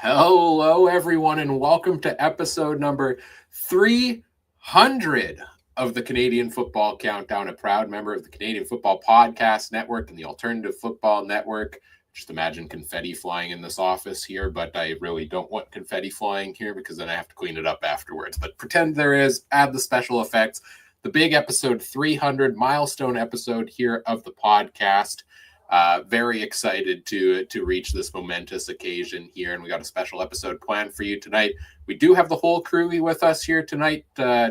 Hello, everyone, and welcome to episode number 300 of the Canadian Football Countdown, a proud member of the Canadian Football Podcast Network and the Alternative Football Network. Just imagine confetti flying in this office here, but I really don't want confetti flying here because then I have to clean it up afterwards. But pretend there is, add the special effects. The big episode 300 milestone episode here of the podcast. Very excited to reach this momentous occasion here, and we got a special episode planned for you tonight. We do have the whole crew with us here tonight.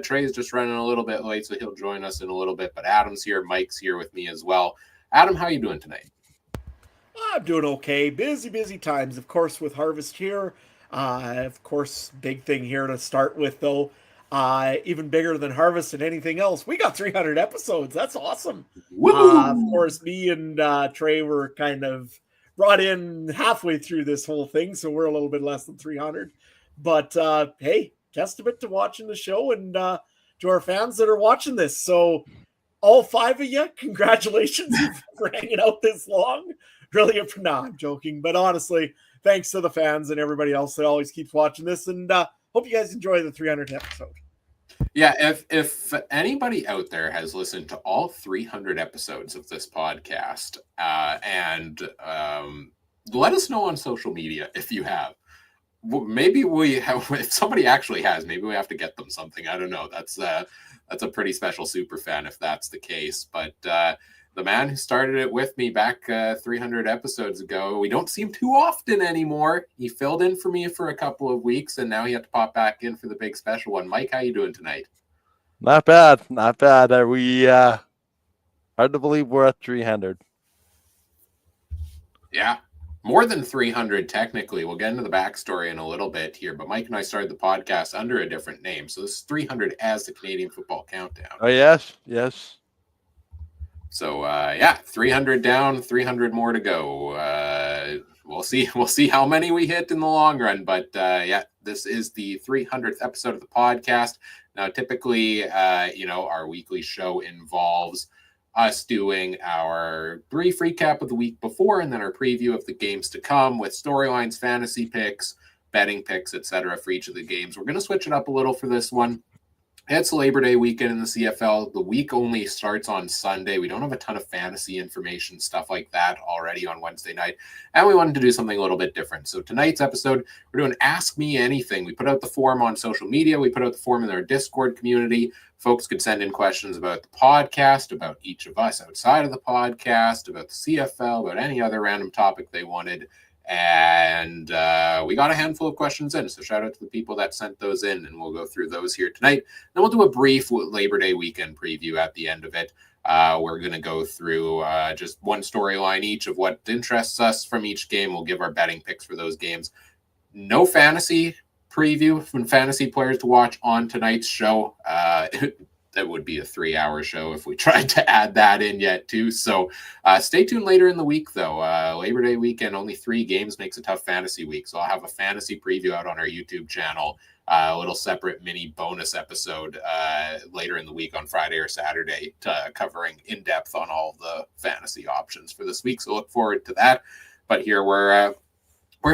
Trey's just running a little bit late, so he'll join us in a little bit, but Adam's here, Mike's here with me as well. Adam, how you doing tonight? I'm doing okay. Busy times, of course, with Harvest here. Of course, big thing here to start with, though. Even bigger than Harvest and anything else. We got 300 episodes. That's awesome. Of course, me and Trey were kind of brought in halfway through this whole thing, so we're a little bit less than 300. But hey, testament to watching the show and to our fans that are watching this. So all 5 of you, congratulations for hanging out this long. Really, no, I'm joking. But honestly, thanks to the fans and everybody else that always keeps watching this. And hope you guys enjoy the 300th episode. Yeah, if anybody out there has listened to all 300 episodes of this podcast, and let us know on social media if you have. Maybe we have. If somebody actually has, maybe we have to get them something. I don't know. That's a pretty special super fan if that's the case. But the man who started it with me back 300 episodes ago, we don't see him too often anymore. He filled in for me for a couple of weeks, and now he had to pop back in for the big special one. Mike, how you doing tonight? Not bad. Are we hard to believe we're at 300? Yeah, more than 300 technically. We'll get into the backstory in a little bit here, but Mike and I started the podcast under a different name, so this is 300 as the Canadian Football Countdown. Oh, yes. So, 300 down, 300 more to go. We'll see how many we hit in the long run. But, this is the 300th episode of the podcast. Now, typically, our weekly show involves us doing our brief recap of the week before and then our preview of the games to come with storylines, fantasy picks, betting picks, etc. for each of the games. We're going to switch it up a little for this one. It's Labor Day weekend in the CFL. The week only starts on Sunday. We don't have a ton of fantasy information, stuff like that already on Wednesday night. And we wanted to do something a little bit different. So tonight's episode, we're doing Ask Me Anything. We put out the form on social media. We put out the form in our Discord community. Folks could send in questions about the podcast, about each of us outside of the podcast, about the CFL, about any other random topic they wanted. And we got a handful of questions in, so shout out to the people that sent those in, and we'll go through those here tonight. Then we'll do a brief Labor Day weekend preview at the end of it. We're going to go through just one storyline each of what interests us from each game. We'll give our betting picks for those games. No fantasy preview from fantasy players to watch on tonight's show. That would be a 3-hour show if we tried to add that in yet too. So stay tuned later in the week though. Labor Day weekend, only 3 games makes a tough fantasy week. So I'll have a fantasy preview out on our YouTube channel, a little separate mini bonus episode later in the week on Friday or Saturday covering in depth on all the fantasy options for this week. So look forward to that. But here we're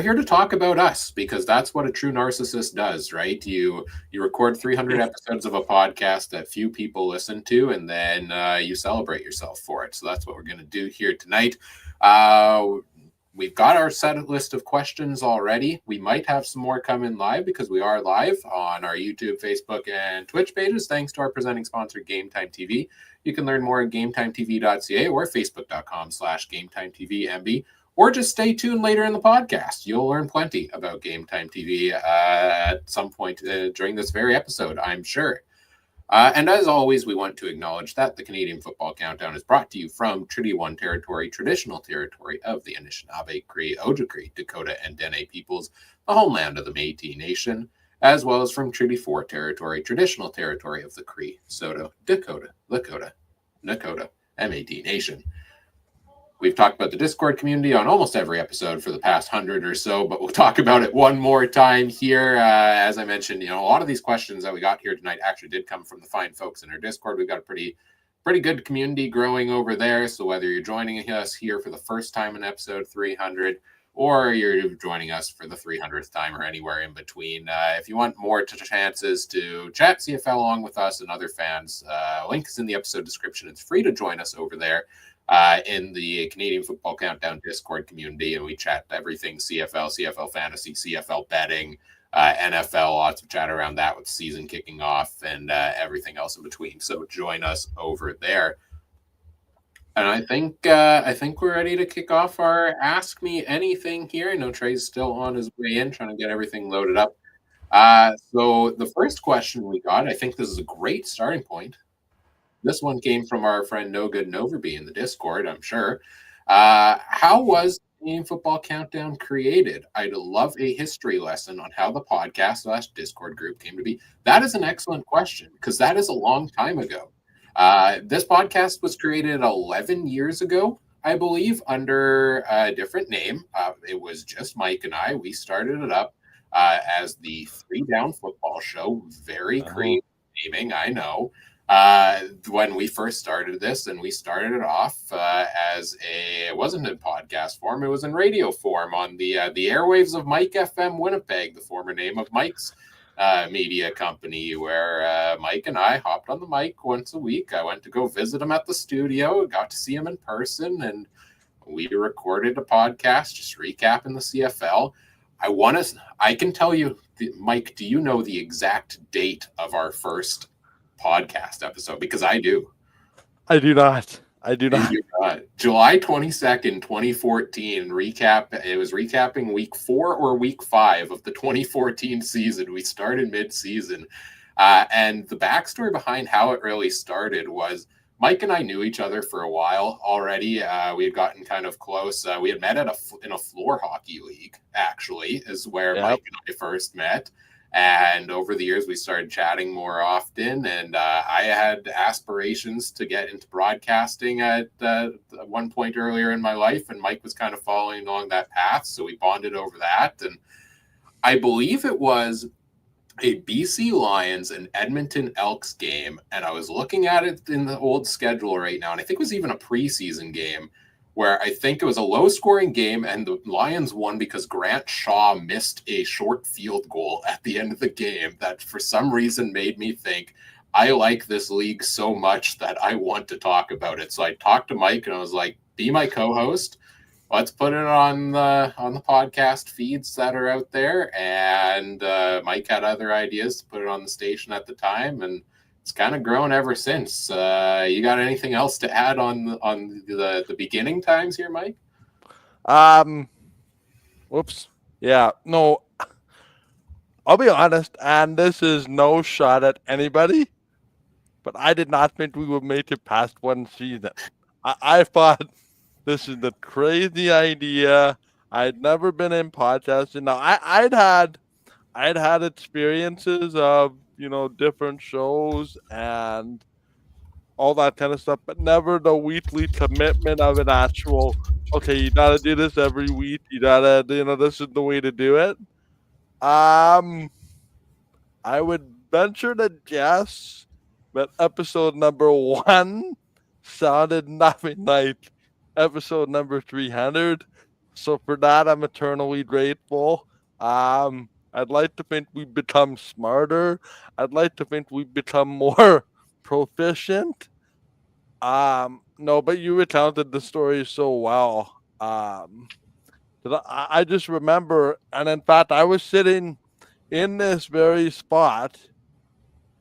here to talk about us because that's what a true narcissist does, right? You record 300 episodes of a podcast that few people listen to, and then you celebrate yourself for it. So that's what we're going to do here tonight. We've got our set list of questions already. We might have some more come in live because we are live on our YouTube, Facebook, and Twitch pages, thanks to our presenting sponsor, Game Time TV. You can learn more at GameTimeTV.ca or Facebook.com/GameTimeTVMB. Or just stay tuned later in the podcast. You'll learn plenty about Game Time TV at some point during this very episode, I'm sure. And as always, we want to acknowledge that the Canadian Football Countdown is brought to you from Treaty 1 territory, traditional territory of the Anishinaabe, Cree, Ojibwe, Dakota, and Dene peoples, the homeland of the Métis Nation, as well as from Treaty 4 territory, traditional territory of the Cree, Saulteaux, Dakota, Lakota, Nakota, and Métis Nation. We've talked about the Discord community on almost every episode for the past 100 or so, but we'll talk about it one more time here. As I mentioned, a lot of these questions that we got here tonight actually did come from the fine folks in our Discord. We've got a pretty good community growing over there. So whether you're joining us here for the first time in episode 300 or you're joining us for the 300th time or anywhere in between. If you want more chances to chat CFL along with us and other fans, link is in the episode description. It's free to join us over there in the Canadian Football Countdown Discord community, and we chat everything CFL, CFL fantasy, CFL betting, NFL, lots of chat around that with season kicking off and everything else in between. So join us over there. And I think we're ready to kick off our Ask Me Anything here. I know Trey's still on his way in, trying to get everything loaded up. So the first question we got, I think this is a great starting point. This one came from our friend No Good Noverby in the Discord, I'm sure. How was Canadian Football Countdown created? I'd love a history lesson on how the podcast/Discord group came to be. That is an excellent question, because that is a long time ago. This podcast was created 11 years ago, I believe, under a different name. It was just Mike and I. We started it up as the Three Down Football Show. Very creative naming, I know. When we first started this, and we started it off it wasn't in podcast form, it was in radio form on the airwaves of Mike FM Winnipeg, the former name of Mike's media company, where Mike and I hopped on the mic once a week. I went to go visit him at the studio, got to see him in person, and we recorded a podcast just recapping the CFL. I can tell you, Mike, do you know the exact date of our first podcast episode? Because I do. I do not. July 22nd, 2014. It was recapping week 4 or week 5 of the 2014 season. We started mid-season. And the backstory behind how it really started was Mike and I knew each other for a while already. We had gotten kind of close. We had met in a floor hockey league, actually, is where Mike and I first met. And over the years, we started chatting more often. And I had aspirations to get into broadcasting at one point earlier in my life. And Mike was kind of following along that path. So we bonded over that. And I believe it was a BC Lions and Edmonton Elks game. And I was looking at it in the old schedule right now. And I think it was even a preseason game, where I think it was a low-scoring game, and the Lions won because Grant Shaw missed a short field goal at the end of the game that for some reason made me think, I like this league so much that I want to talk about it. So I talked to Mike, and I was like, be my co-host. Let's put it on the podcast feeds that are out there. And Mike had other ideas to put it on the station at the time, and it's kind of grown ever since. You got anything else to add on the beginning times here, Mike? Whoops. Yeah. No. I'll be honest, and this is no shot at anybody, but I did not think we would make it past one season. I thought this is the crazy idea. I'd never been in podcasting. Now I'd had experiences of, different shows and all that kind of stuff, but never the weekly commitment of an actual, okay, you gotta do this every week. You gotta, this is the way to do it. I would venture to guess that episode number 1 sounded nothing like episode number 300. So for that, I'm eternally grateful. I'd like to think we've become smarter. I'd like to think we've become more proficient. No, but you recounted the story so well. I just remember, and in fact, I was sitting in this very spot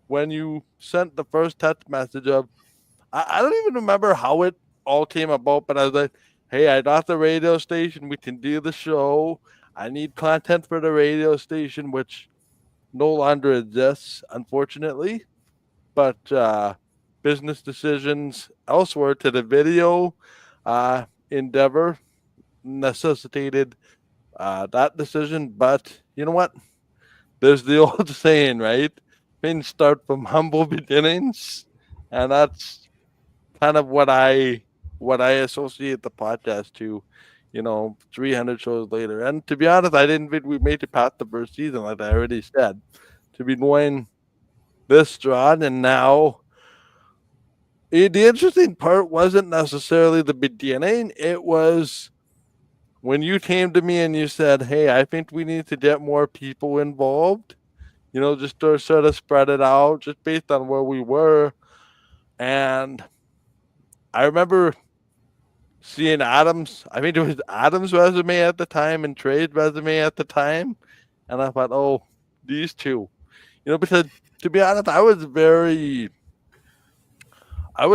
when you sent the first text message of, I don't even remember how it all came about, but I was like, hey, I got the radio station. We can do the show. I need content for the radio station, which no longer exists, unfortunately. But business decisions elsewhere to the video endeavor necessitated that decision. But you know what? There's the old saying, right? Things start from humble beginnings, and that's kind of what I associate the podcast to. 300 shows later. And to be honest, I didn't think we made it past the first season, like I already said. To be going this strong, and now the interesting part wasn't necessarily the beginning. It was when you came to me and you said, hey, I think we need to get more people involved, just to sort of spread it out just based on where we were. And I remember seeing I think it was Adam's resume at the time and Trey's resume at the time. And I thought, oh, these two, because to be honest, I was very, I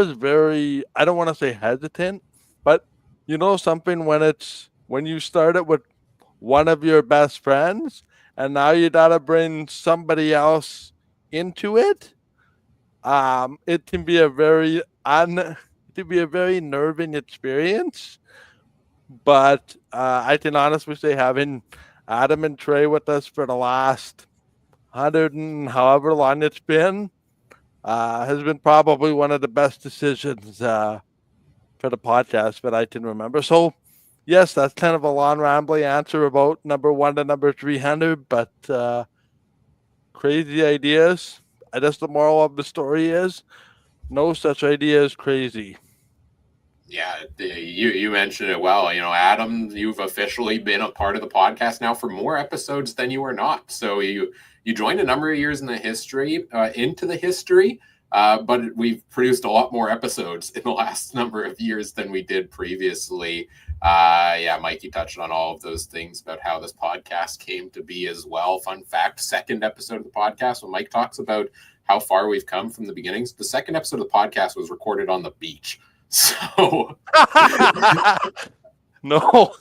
don't want to say hesitant, but something when you start it with one of your best friends and now you got to bring somebody else into it. It can be a very nerving experience, but I can honestly say having Adam and Trey with us for the last 100 and however long it's been has been probably one of the best decisions for the podcast that I can remember. So, yes, that's kind of a long, rambling answer about number 1 to number 300, but crazy ideas. I guess the moral of the story is no such idea is crazy. Yeah, you mentioned it well. Adam, you've officially been a part of the podcast now for more episodes than you were not. So you joined a number of years into the history, but we've produced a lot more episodes in the last number of years than we did previously. Mikey touched on all of those things about how this podcast came to be as well. Fun fact, second episode of the podcast, when Mike talks about how far we've come from the beginnings, the second episode of the podcast was recorded on the beach. So no,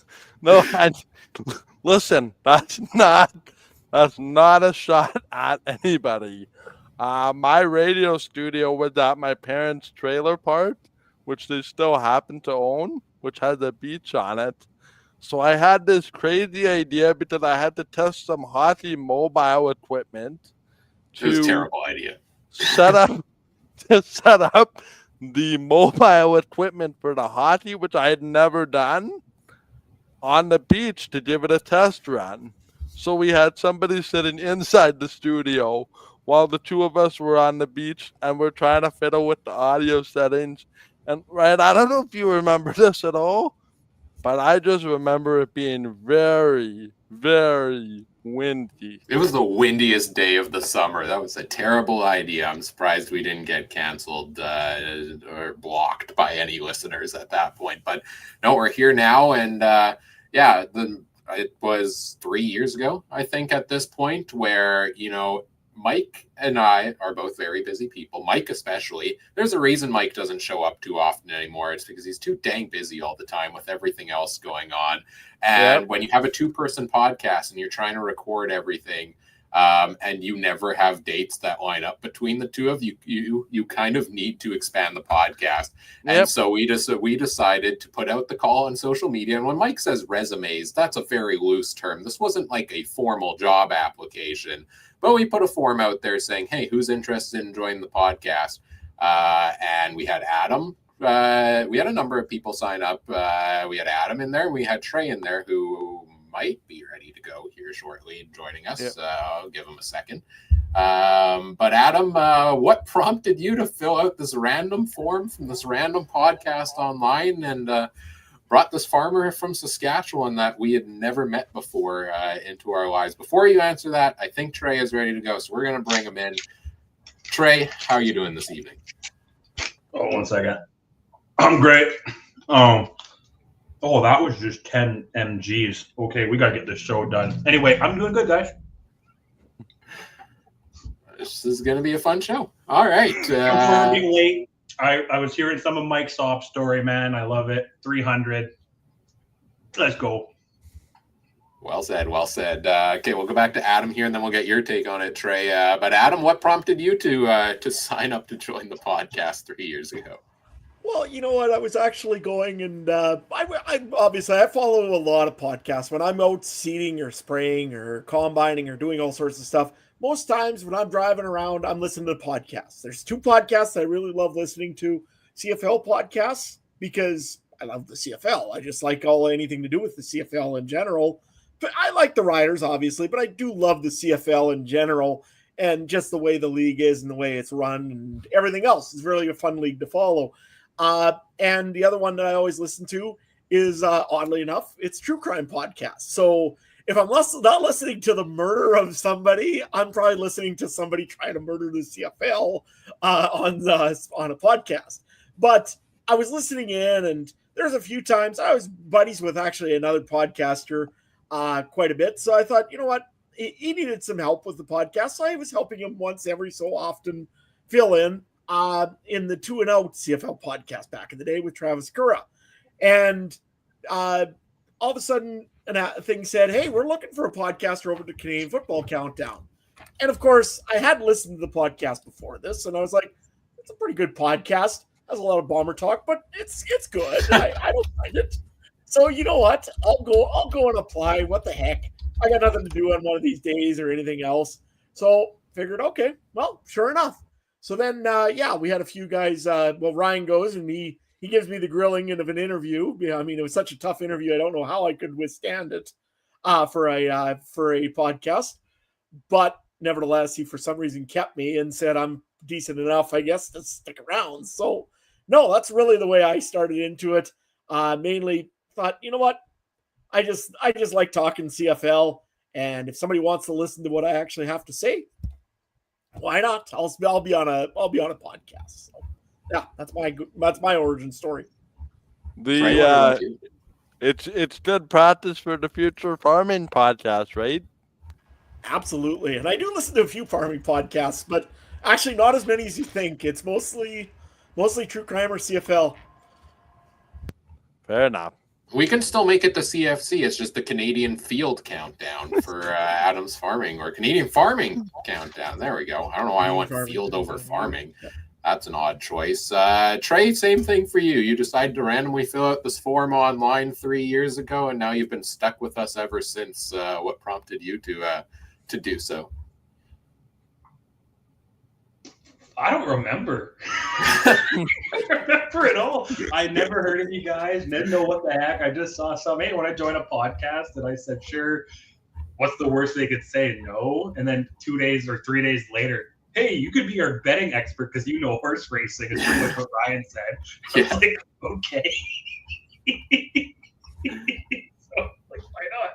and listen, that's not a shot at anybody. My radio studio was at my parents' trailer park, which they still happen to own, which has a beach on it. So I had this crazy idea because I had to test some hockey mobile equipment. It was a terrible idea. set up the mobile equipment for the hockey, which I had never done, on the beach to give it a test run. So we had somebody sitting inside the studio while the two of us were on the beach and we're trying to fiddle with the audio settings. And right, I don't know if you remember this at all, but I just remember it being very, very windy. It was the windiest day of the summer. That was a terrible idea. I'm surprised we didn't get canceled or blocked by any listeners at that point. But no, we're here now. And it was 3 years ago, I think, at this point, where, Mike and I are both very busy people. Mike especially. There's a reason Mike doesn't show up too often anymore. It's because he's too dang busy all the time with everything else going on. And when you have a 2-person podcast and you're trying to record everything, and you never have dates that line up between the two of you, you kind of need to expand the podcast. And so we decided to put out the call on social media. And when Mike says resumes, that's a very loose term. This wasn't like a formal job application, but we put a form out there saying, hey, who's interested in joining the podcast? And we had Adam. We had a number of people sign up. We had Adam in there, and we had Trey in there, who might be ready to go here shortly and joining us. I'll give him a second. But Adam, what prompted you to fill out this random form from this random podcast online and brought this farmer from Saskatchewan that we had never met before into our lives? Before you answer that, I think Trey is ready to go, so we're going to bring him in. Trey, how are you doing this evening? Oh, 1 second. I'm great. Oh, that was just 10 mgs. Okay, we got to get this show done. Anyway, I'm doing good, guys. This is going to be a fun show. All right. I'm being late. I was hearing some of Mike's sob story, man. I love it. 300. Let's go. Well said. Well said. Okay, we'll go back to Adam here, and then we'll get your take on it, Trey. But Adam, what prompted you to sign up to join the podcast 3 years ago? Well, you know what? I was actually going, and I obviously I follow a lot of podcasts. When I'm out seeding or spraying or combining or doing all sorts of stuff, most times when I'm driving around, I'm listening to podcasts. There's 2 podcasts I really love listening to: CFL podcasts, because I love the CFL. I just like anything to do with the CFL in general. But I like the Riders, obviously, but I do love the CFL in general, and just the way the league is and the way it's run and everything else is really a fun league to follow. And the other one that I always listen to is oddly enough, it's true crime podcast. So if I'm not listening to the murder of somebody, I'm probably listening to somebody trying to murder the CFL on a podcast. But I was listening in, and there's a few times I was buddies with actually another podcaster quite a bit. So I thought, you know what, he needed some help with the podcast. So I was helping him once every so often fill in the 2 and Out CFL podcast back in the day with Travis Cura. And all of a sudden, a thing said, hey, we're looking for a podcaster over to Canadian Football Countdown. And of course, I had listened to the podcast before this, and I was like, it's a pretty good podcast. Has a lot of bomber talk, but it's good. I don't mind it. So you know what? I'll go and apply. What the heck? I got nothing to do on one of these days or anything else. So figured, okay, well, sure enough. So then, we had a few guys. Ryan goes and he gives me the grilling of an interview. I mean, it was such a tough interview. I don't know how I could withstand it for a podcast. But nevertheless, he for some reason kept me and said I'm decent enough, I guess, to stick around. So no, that's really the way I started into it. Mainly thought, you know what? I just like talking CFL, and if somebody wants to listen to what I actually have to say, why not? I'll be on a podcast. So, yeah, that's my origin story. It's good practice for the future farming podcast, right? Absolutely, and I do listen to a few farming podcasts, but actually not as many as you think. It's mostly true crime or CFL. Fair enough. We can still make it to CFC. It's just the Canadian Field Countdown for Adams Farming, or Canadian Farming Countdown. There we go. I don't know why I want field over farming. That's an odd choice. Trey, same thing for you. You decided to randomly fill out this form online 3 years ago, and now you've been stuck with us ever since. What prompted you to do so? I don't remember. I don't remember at all. I never heard of you guys. Didn't know what the heck. I just saw some. Hey, when I joined a podcast, and I said, "Sure." What's the worst they could say? No. And then 2 days or 3 days later, hey, you could be our betting expert because you know horse racing. Is pretty much what Ryan said. I was like, okay. So, like, why not?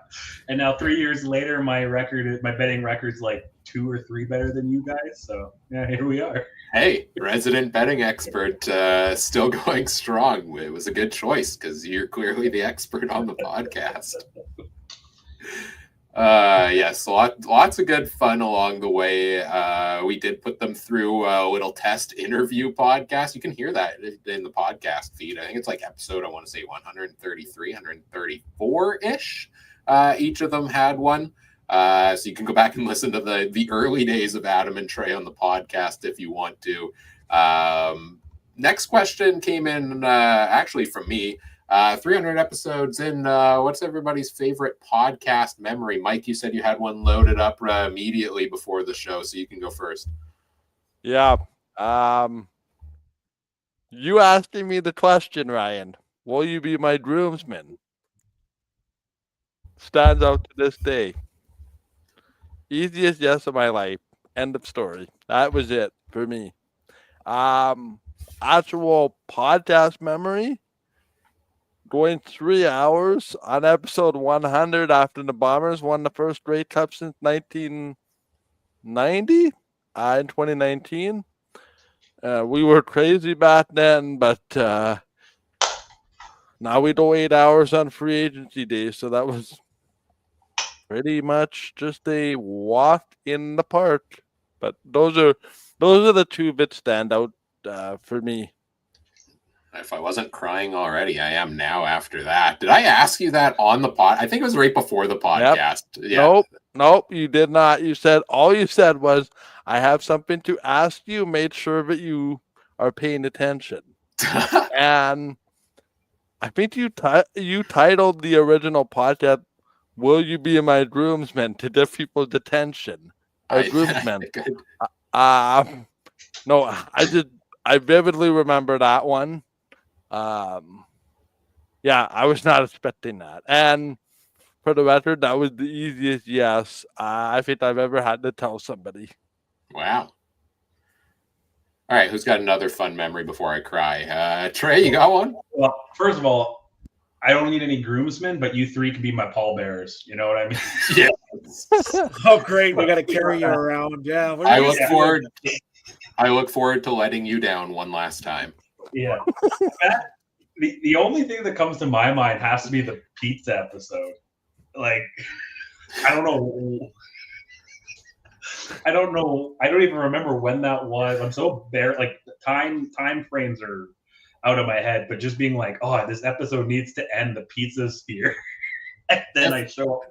And now 3 years later, my betting record's like 2 or 3 better than you guys. So yeah, here we are. Hey, resident betting expert, still going strong. It was a good choice because you're clearly the expert on the podcast. Yes, lots of good fun along the way. We did put them through a little test interview podcast. You can hear that in the podcast feed. I think it's like episode, I want to say 133, 134-ish. Each of them had one. So you can go back and listen to the early days of Adam and Trey on the podcast if you want to. Next question came in actually from me. 300 episodes in. What's everybody's favorite podcast memory? Mike, you said you had one loaded up immediately before the show, so you can go first. Yeah. You asking me the question, Ryan. Will you be my groomsman? Stands out to this day. Easiest yes of my life. End of story. That was it for me. Actual podcast memory. Going 3 hours on episode 100 after the Bombers won the first Grey Cup since 1990 in 2019. We were crazy back then, but now we do 8 hours on free agency day, so that was pretty much just a walk in the park. But those are the two that stand out for me. If I wasn't crying already, I am now after that. Did I ask you that on the pod? I think it was right before the podcast. Yep. Yeah. Nope, you did not. All you said was, I have something to ask you, made sure that you are paying attention. And I think you titled the original podcast, "Will You Be My Groomsman?" to give people's attention. Groomsman. No, I vividly remember that one. Yeah, I was not expecting that. And for the record, that was the easiest yes I think I've ever had to tell somebody. Wow. All right, who's got another fun memory before I cry? Trey, you got one? Well, first of all, I don't need any groomsmen, but you three can be my pallbearers. You know what I mean? Yeah. Oh, great! We got to carry you around. Yeah, I look forward to letting you down one last time. Yeah. The only thing that comes to my mind has to be the pizza episode. Like, I don't know. I don't even remember when that was. I'm so bare. Like, time frames are out of my head. But just being like, oh, this episode needs to end. The pizza's here. And then I show up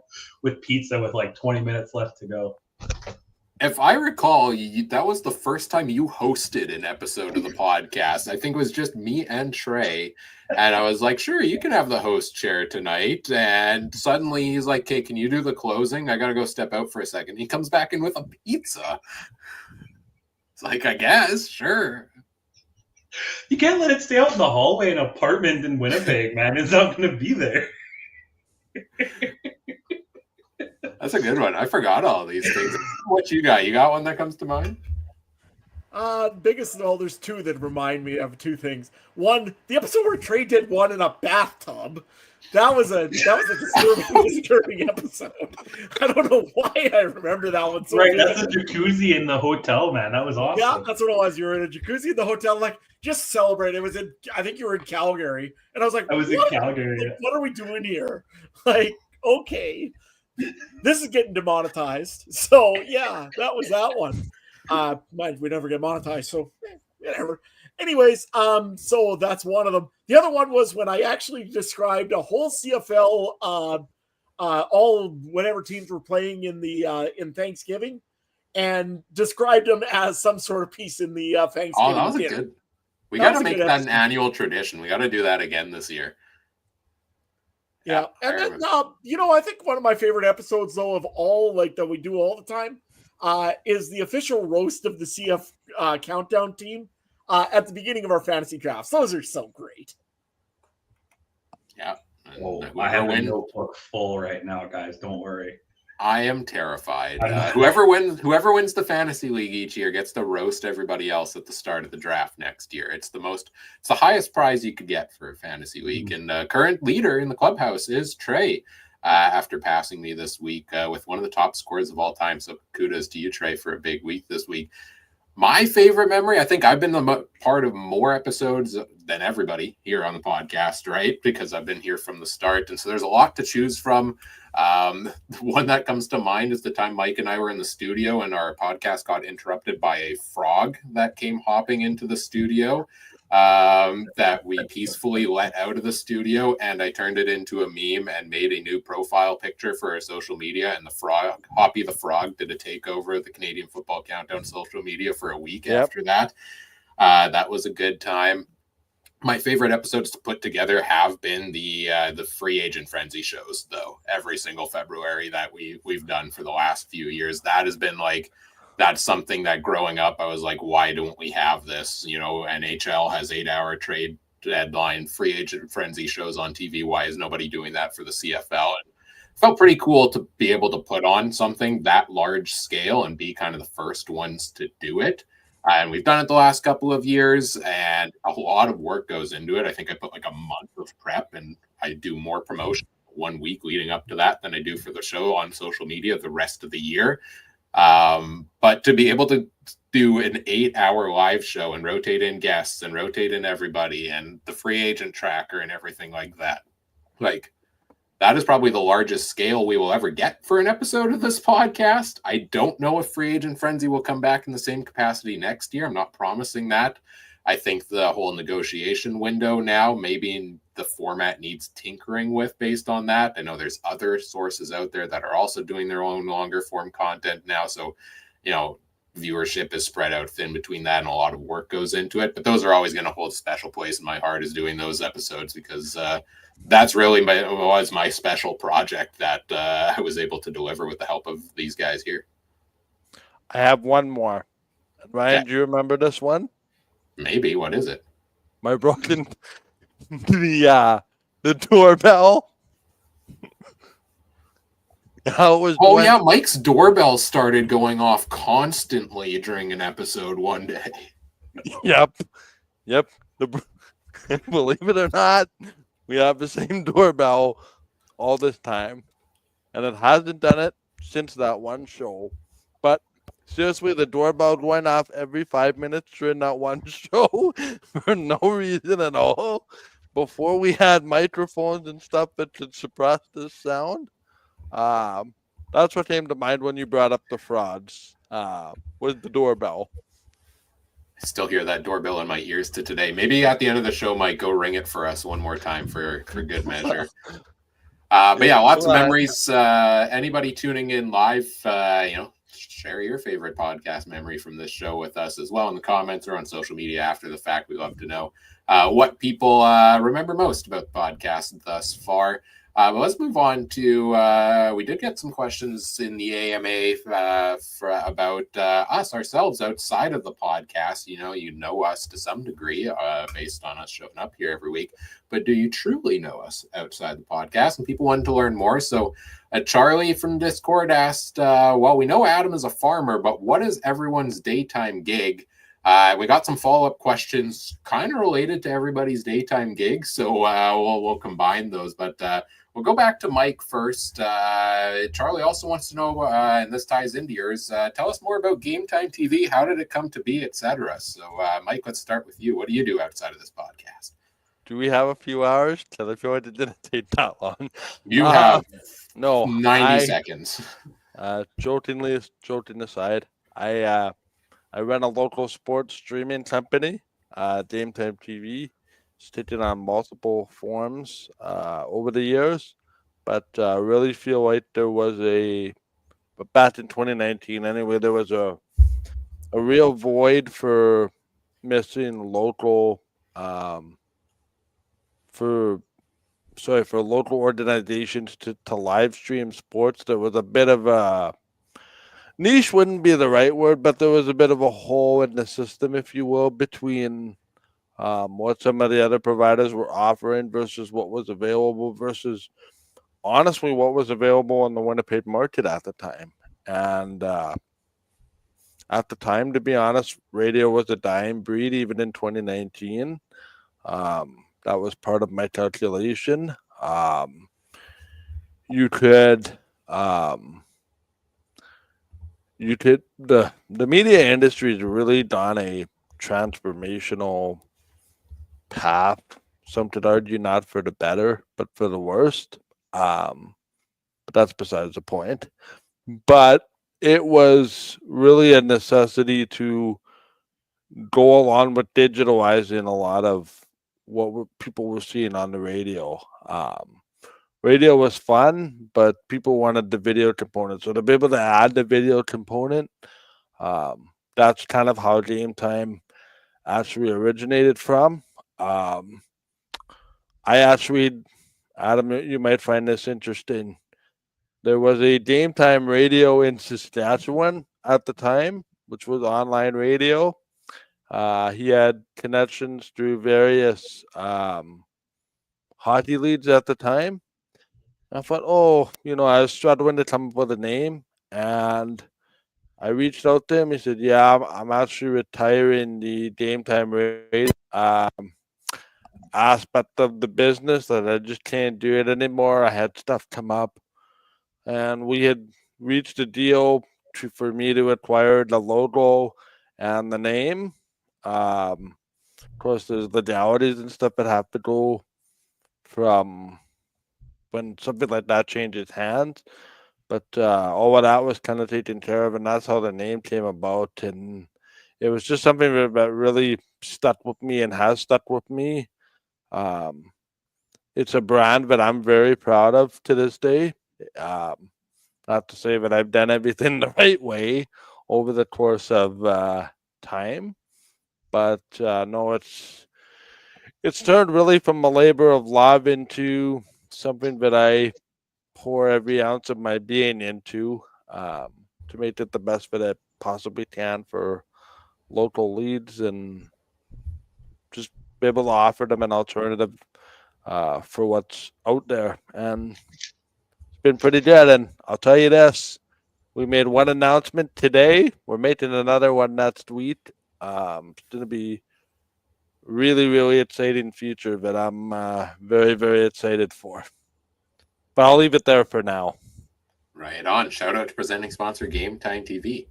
with pizza with like 20 minutes left to go. If I recall, that was the first time you hosted an episode of the podcast. I think it was just me and Trey. And I was like, sure, you can have the host chair tonight. And suddenly he's like, okay, can you do the closing? I got to go step out for a second. He comes back in with a pizza. It's like, I guess, sure. You can't let it stay out in the hallway in an apartment in Winnipeg, man. It's not going to be there. That's a good one. I forgot all these things. What you got? You got one that comes to mind? Biggest of all, there's two that remind me of two things. One, the episode where Trey did one in a bathtub. That was a disturbing episode. I don't know why I remember that one so right, that's a jacuzzi in the hotel, man. That was awesome. Yeah, that's what it was. You were in a jacuzzi in the hotel, like, just celebrate. It was in, I think you were in Calgary. And I was like, I was in Calgary. Like, what are we doing here? Like, okay. This is getting demonetized. So yeah, that was that one. Mind we never get monetized, so whatever. Anyways, so that's one of them. The other one was when I actually described a whole CFL, all whatever teams were playing in Thanksgiving, and described them as some sort of piece in the Thanksgiving. Oh, that was dinner. a good. We got to make that an annual tradition. We got to do that again this year. Yeah, and then I think one of my favorite episodes though of all like that we do all the time is the official roast of the CF countdown team at the beginning of our fantasy drafts. Those are so great. Yeah, I have a notebook full right now, guys. Don't worry. I am terrified. Whoever wins the fantasy league each year gets to roast everybody else at the start of the draft next year. It's the highest prize you could get for a fantasy league. Mm-hmm. And current leader in the clubhouse is Trey, after passing me this week with one of the top scores of all time. So kudos to you, Trey, for a big week this week. My favorite memory, I think I've been part of more episodes than everybody here on the podcast, right? Because I've been here from the start. And so there's a lot to choose from. The one that comes to mind is the time Mike and I were in the studio and our podcast got interrupted by a frog that came hopping into the studio that we peacefully let out of the studio. And I turned it into a meme and made a new profile picture for our social media. And the frog, Hoppy the Frog, did a takeover of the Canadian Football Countdown social media for a week after that. That was a good time. My favorite episodes to put together have been the free agent frenzy shows, though. Every single February that we've done for the last few years, that has been like, that's something that growing up, I was like, why don't we have this? You know, NHL has 8-hour trade deadline, free agent frenzy shows on TV. Why is nobody doing that for the CFL? And it felt pretty cool to be able to put on something that large scale and be kind of the first ones to do it. And we've done it the last couple of years, and a lot of work goes into it. I think I put like a month of prep, and I do more promotion 1 week leading up to that than I do for the show on social media the rest of the year. But to be able to do an 8-hour live show and rotate in guests and rotate in everybody and the free agent tracker and everything like that, like, that is probably the largest scale we will ever get for an episode of this podcast. I don't know if Free Agent Frenzy will come back in the same capacity next year. I'm not promising that. I think the whole negotiation window now, maybe the format needs tinkering with based on that. I know there's other sources out there that are also doing their own longer form content now. So, you know, viewership is spread out thin between that and a lot of work goes into it. But those are always going to hold a special place in my heart, is doing those episodes, because that's really was my special project that I was able to deliver with the help of these guys here. I have one more. Ryan, do you remember this one? Maybe. What is it? My broken the doorbell. How it was yeah, Mike's doorbell started going off constantly during an episode one day. Yep. Believe it or not, We have the same doorbell all this time, and it hasn't done it since that one show. But seriously, the doorbell going off every 5 minutes during that one show for no reason at all. Before we had microphones and stuff that could suppress this sound. Um, that's what came to mind when you brought up the frauds. Was the doorbell. I still hear that doorbell in my ears to today. Maybe at the end of the show, Mike, go ring it for us one more time for good measure. But yeah, lots of memories. Anybody tuning in live, share your favorite podcast memory from this show with us as well in the comments or on social media after the fact. We love to know what people remember most about the podcast thus far. But let's move on to, we did get some questions in the AMA about us ourselves outside of the podcast. You know us to some degree based on us showing up here every week. But do you truly know us outside the podcast? And people wanted to learn more. So Charlie from Discord asked, well, we know Adam is a farmer, but what is everyone's daytime gig? We got some follow-up questions kind of related to everybody's daytime gigs. So we'll combine those. But we'll go back to Mike first. Charlie also wants to know, and this ties into yours, tell us more about Game Time TV. How did it come to be, etc.? So Mike, let's start with you. What do you do outside of this podcast? Do we have a few hours? Because I feel like it didn't take that long. You have 90 seconds. Joking aside, I run a local sports streaming company, Game Time TV. It's taken on multiple forms over the years, but really feel like there was but back in 2019 anyway, there was a real void for missing local for local organizations to live stream sports. There was a bit of a niche, wouldn't be the right word, but there was a bit of a hole in the system, if you will, between what some of the other providers were offering versus what was available versus honestly what was available on the Winnipeg market at the time. And at the time, to be honest, radio was a dying breed even in 2019. That was part of my calculation. You could the media industry is really on a transformational path. Some could argue not for the better, but for the worst. But that's besides the point. But it was really a necessity to go along with digitalizing a lot of what people were seeing on the radio. Radio was fun, but people wanted the video component. So to be able to add the video component, that's kind of how Game Time actually originated from. I actually, Adam, you might find this interesting. There was a Game Time radio in Saskatchewan at the time, which was online radio. He had connections through various hockey leagues at the time. I thought, I was struggling to come up with a name, and I reached out to him. He said, "Yeah, I'm actually retiring the Game Time radio aspect of the business. That I just can't do it anymore. I had stuff come up, and we had reached a deal for me to acquire the logo and the name. Of course, there's legalities and stuff that have to go from when something like that changes hands. But all of that was kind of taken care of, and that's how the name came about. And it was just something that really stuck with me and has stuck with me. It's a brand that I'm very proud of to this day. Not to say that I've done everything the right way over the course of time, but no, it's turned really from a labor of love into something that I pour every ounce of my being into to make it the best that I possibly can for local leads and just be able to offer them an alternative for what's out there. And it's been pretty good. And I'll tell you this, we made one announcement today. We're making another one next week. It's going to be really, really exciting future that I'm very, very excited for. But I'll leave it there for now. Right on. Shout out to presenting sponsor Game Time TV.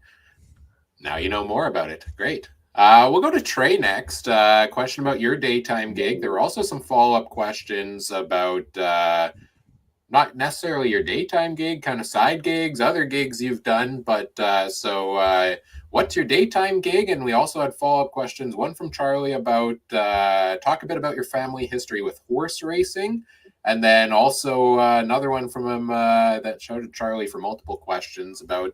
Now you know more about it. Great. We'll go to Trey next. Question about your daytime gig. There were also some follow-up questions about not necessarily your daytime gig, kind of side gigs, other gigs you've done. But what's your daytime gig? And we also had follow-up questions. One from Charlie about talk a bit about your family history with horse racing. And then also another one from him that showed to Charlie for multiple questions about,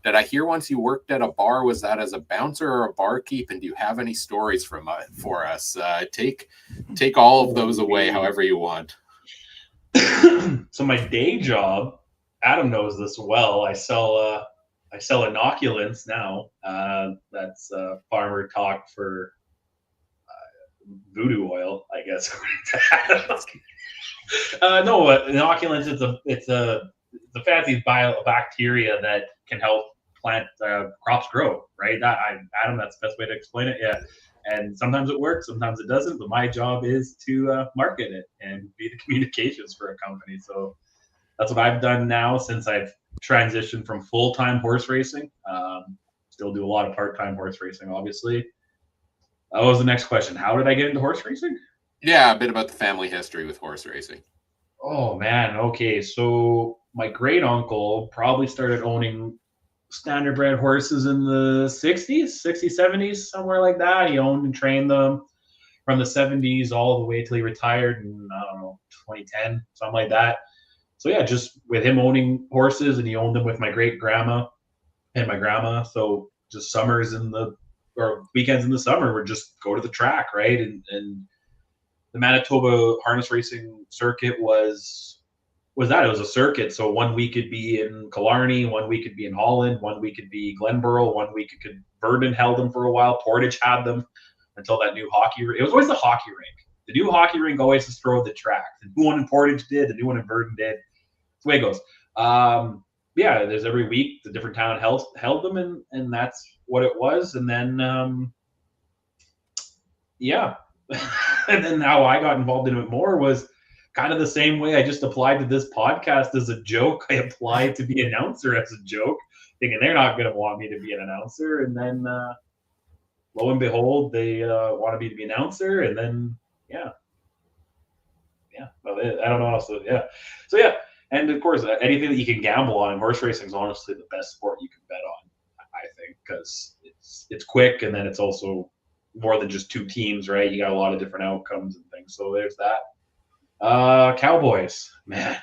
did I hear once you worked at a bar, was that as a bouncer or a barkeep? And do you have any stories for us? Take all of those away however you want. So my day job, Adam knows this well. I sell inoculants now. That's farmer talk for voodoo oil, I guess. No, inoculants. It's a fancy bacteria that can help plant crops grow. Right, Adam. That's the best way to explain it. Yeah, and sometimes it works, sometimes it doesn't. But my job is to market it and be the communications for a company. So that's what I've done now since I've transitioned from full-time horse racing. Still do a lot of part-time horse racing, obviously. That was the next question. How did I get into horse racing? Yeah, a bit about the family history with horse racing. Oh man, okay. So my great uncle probably started owning standardbred horses in the 60s, 70s, somewhere like that. He owned and trained them from the 70s all the way till he retired in, I don't know, 2010, something like that. So yeah, just with him owning horses, and he owned them with my great grandma and my grandma. So just summers or weekends in the summer would just go to the track, right? And the Manitoba harness racing circuit was that. It was a circuit. So 1 week it'd be in Killarney, 1 week it'd be in Holland, 1 week it'd be Glenborough, 1 week it could Verdun held them for a while. Portage had them until that new hockey. It was always the hockey rink. The new hockey rink always just throw the track. The new one in Portage did. The new one in Verdun did. That's the way it goes. Yeah, there's every week the different town held them, and that's what it was. And then yeah. And then how I got involved in it more was kind of the same way I just applied to this podcast as a joke. I applied to be announcer as a joke, thinking they're not going to want me to be an announcer. And then lo and behold, they wanted me to be an announcer. And then, yeah. Well, I don't know how else to, yeah. So, yeah. And of course, anything that you can gamble on, and horse racing is honestly the best sport you can bet on, I think, because it's quick, and then it's also more than just two teams, right? You got a lot of different outcomes and things. So there's that. Cowboys, man,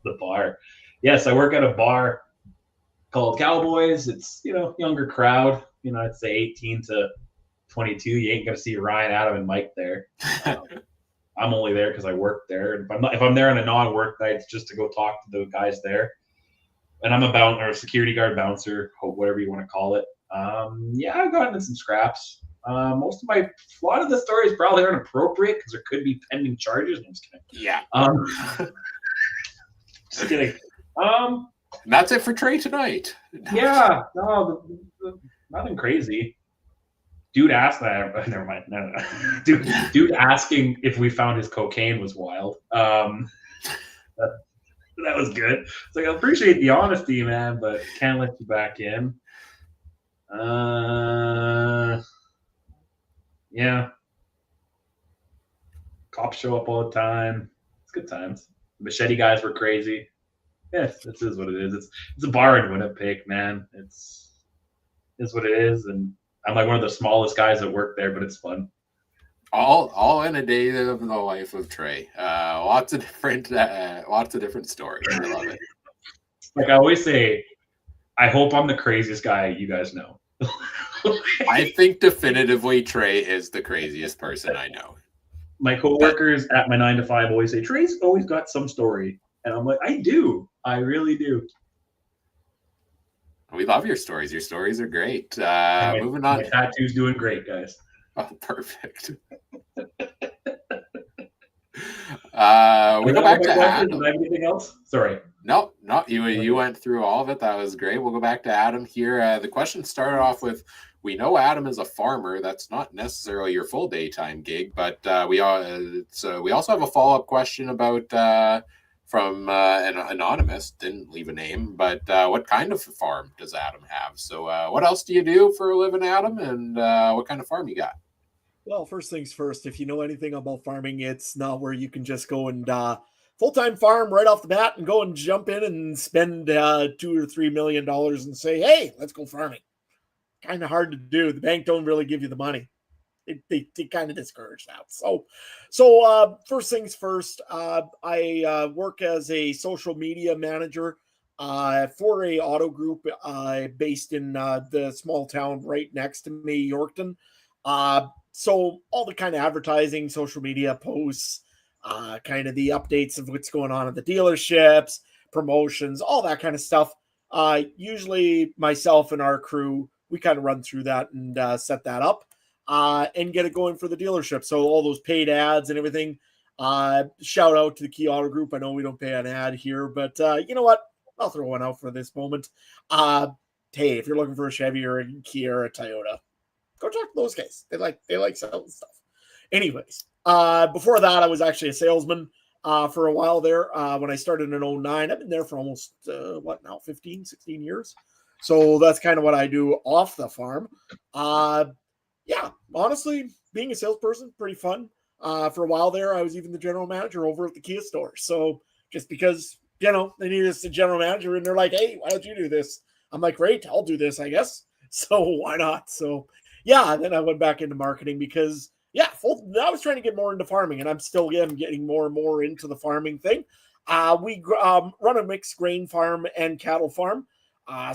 the bar. Yes, I work at a bar called Cowboys. It's, younger crowd. I'd say 18 to 22. You ain't gonna see Ryan, Adam, and Mike there. I'm only there because I work there. And if I'm there on a non-work night, it's just to go talk to the guys there. And I'm a security guard, bouncer, whatever you want to call it. Yeah, I've gotten in some scraps. A lot of the stories probably aren't appropriate because there could be pending charges. I'm just kidding. Yeah. Just kidding. That's it for Trey tonight. Yeah. No, nothing crazy. Dude asked that. Never mind. No. Dude asking if we found his cocaine was wild. That was good. It's like, I appreciate the honesty, man, but can't let you back in. Yeah. Cops show up all the time. It's good times. The machete guys were crazy. Yes, this is what it is. It's a bar in Winnipeg, man. It's what it is, and I'm like one of the smallest guys that work there, but it's fun. All in a day of the life of Trey. Lots of different stories. I love it. Like I always say, I hope I'm the craziest guy you guys know. I think definitively Trey is the craziest person I know. My coworkers at my 9 to 5 always say, Trey's always got some story. And I'm like, I do. I really do. We love your stories. Your stories are great. Moving on. My tattoo's doing great, guys. Oh, perfect. We go back to Adam. Anything else? Sorry. No, you went through all of it. That was great. We'll go back to Adam here. The question started off with, we know Adam is a farmer. That's not necessarily your full daytime gig, but we also have a follow-up question about from an anonymous, didn't leave a name, but what kind of farm does Adam have? So what else do you do for a living, Adam, and what kind of farm you got? Well, first things first, if you know anything about farming, it's not where you can just go and full-time farm right off the bat and go and jump in and spend $2 or $3 million and say, hey, let's go farming. Kind of hard to do. The bank don't really give you the money. They kind of discourage that. So first things first, I work as a social media manager for a auto group based in the small town right next to me, Yorkton. So all the kind of advertising, social media posts, kind of the updates of what's going on at the dealerships, promotions, all that kind of stuff. Usually myself and our crew, we kind of run through that and set that up and get it going for the dealership. So all those paid ads and everything. Shout out to the Key Auto Group. I know we don't pay an ad here, but you know what? I'll throw one out for this moment. Hey, if you're looking for a Chevy or a Kia or a Toyota, go talk to those guys. They like selling stuff. Anyways, before that, I was actually a salesman for a while there. When I started in 09, I've been there for almost 15, 16 years. So that's kind of what I do off the farm. Yeah, honestly, being a salesperson, pretty fun. For a while there, I was even the general manager over at the Kia store. So just because, they needed us a general manager and they're like, hey, why don't you do this? I'm like, great, I'll do this, I guess. So why not? So yeah, then I went back into marketing because, I was trying to get more into farming and I'm still getting more and more into the farming thing. We run a mixed grain farm and cattle farm.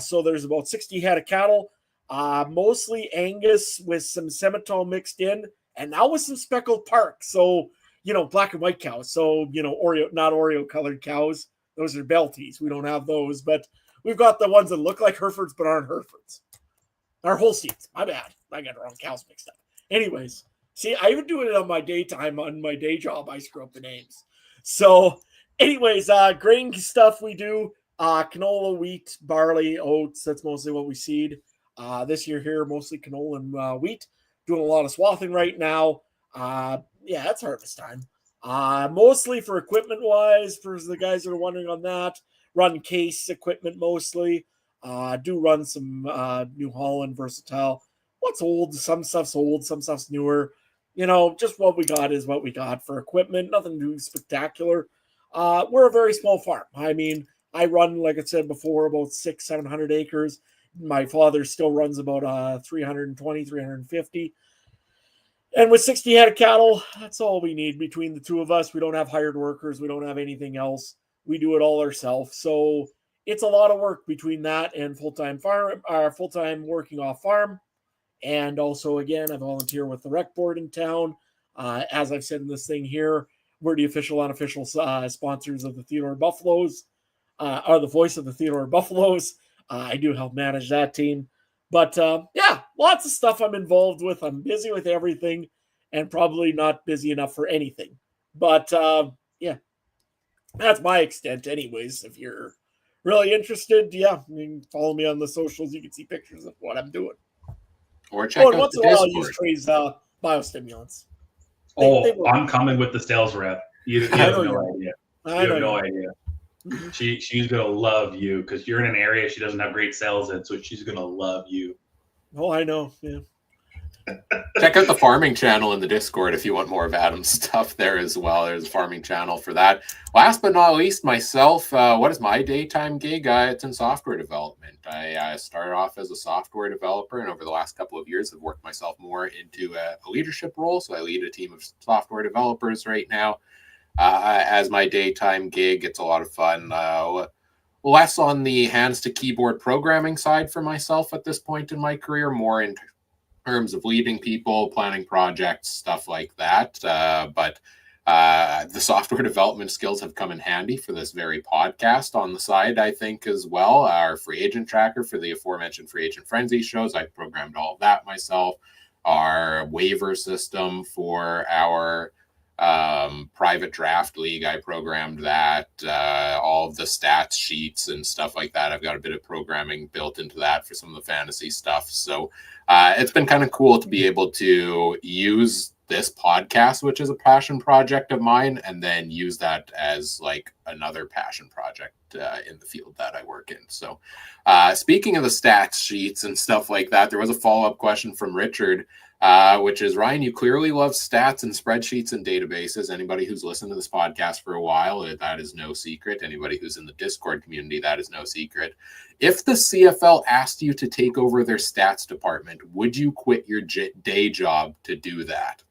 So there's about 60 head of cattle, mostly Angus with some Semitole mixed in, and now with some speckled Park. So, black and white cows. So, not Oreo colored cows. Those are Belties. We don't have those, but we've got the ones that look like Herefords but aren't Herefords. Our Holsteins. My bad. I got the wrong cows mixed up. Anyways, see, I even do it on my daytime on my day job. I screw up the names. So, anyways, grain stuff we do. Canola, wheat, barley, oats. That's mostly what we seed. This year here, mostly canola and wheat. Doing a lot of swathing right now. It's harvest time. Mostly for equipment wise, for the guys that are wondering on that, run case equipment mostly. Do run some New Holland Versatile. What's old? Some stuff's old, some stuff's newer. Just what we got is what we got for equipment. Nothing too spectacular. We're a very small farm. I mean, I run, like I said before, about 600-700 acres. My father still runs about 320, 350. And with 60 head of cattle, that's all we need between the two of us. We don't have hired workers. We don't have anything else. We do it all ourselves. So it's a lot of work between that and full-time working off farm. And also, again, I volunteer with the rec board in town. As I've said in this thing here, we're the official, unofficial sponsors of the Theodore Buffaloes, or the voice of the Theodore Buffaloes. I do help manage that team. But lots of stuff I'm involved with. I'm busy with everything and probably not busy enough for anything. But that's my extent anyways. If you're really interested, follow me on the socials. You can see pictures of what I'm doing. Or check out once the in a while, Discord. I'll use Trey's biostimulants. I'm coming with the sales rep. You have no idea. You have no idea. Mm-hmm. She's gonna love you because you're in an area she doesn't have great sales in, so she's gonna love you. Oh, I know. Yeah. Check out the farming channel in the Discord if you want more of Adam's stuff there as well. There's a farming channel for that. Last but not least, myself, what is my daytime gig? It's in software development. I started off as a software developer, and over the last couple of years, I've worked myself more into a leadership role. So I lead a team of software developers right now. As my daytime gig, it's a lot of fun. Less on the hands to keyboard programming side for myself at this point in my career, more in terms of leading people, planning projects, stuff like that. But the software development skills have come in handy for this very podcast on the side, I think, as well. Our free agent tracker for the aforementioned Free Agent Frenzy shows, I programmed all of that myself. Our waiver system for our Private draft league, I programmed that. All of the stats sheets and stuff like that. I've got a bit of programming built into that for some of the fantasy stuff. So it's been kind of cool to be able to use this podcast, which is a passion project of mine, and then use that as like another passion project in the field that I work in. So speaking of the stats sheets and stuff like that, there was a follow-up question from Richard, which is, Ryan, you clearly love stats and spreadsheets and databases. Anybody who's listened to this podcast for a while, that is no secret. Anybody who's in the Discord community, that is no secret. If the CFL asked you to take over their stats department, would you quit your day job to do that?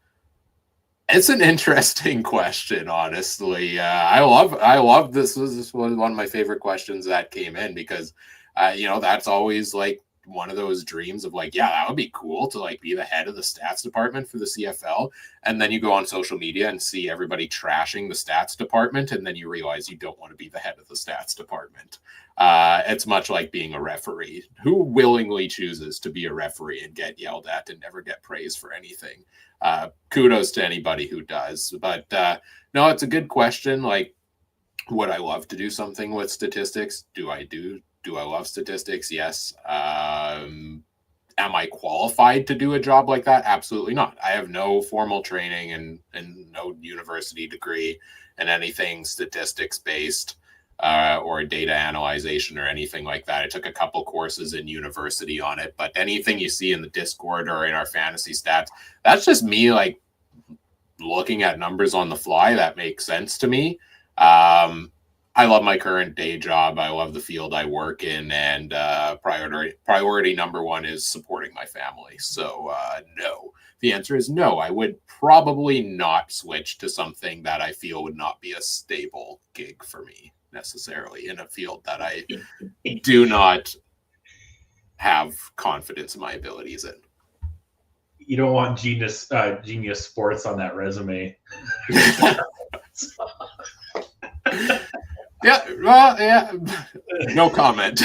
It's an interesting question, honestly. I love this. This was one of my favorite questions that came in because, that's always like one of those dreams of like, yeah, that would be cool to like be the head of the stats department for the CFL. And then you go on social media and see everybody trashing the stats department. And then you realize you don't want to be the head of the stats department. It's much like being a referee. Who willingly chooses to be a referee and get yelled at and never get praise for anything? Kudos to anybody who does. But no, it's a good question. Like, would I love to do something with statistics? Do I love statistics? Yes. Am I qualified to do a job like that? Absolutely not. I have no formal training and no university degree in anything statistics based or data analyzation or anything like that. I took a couple courses in university on it, but anything you see in the Discord or in our fantasy stats, that's just me like looking at numbers on the fly that makes sense to me. I love my current day job. I love the field I work in, and priority number one is supporting my family. So no, the answer is no. I would probably not switch to something that I feel would not be a stable gig for me necessarily in a field that I do not have confidence in my abilities in. You don't want genius sports on that resume. Yeah, no comment.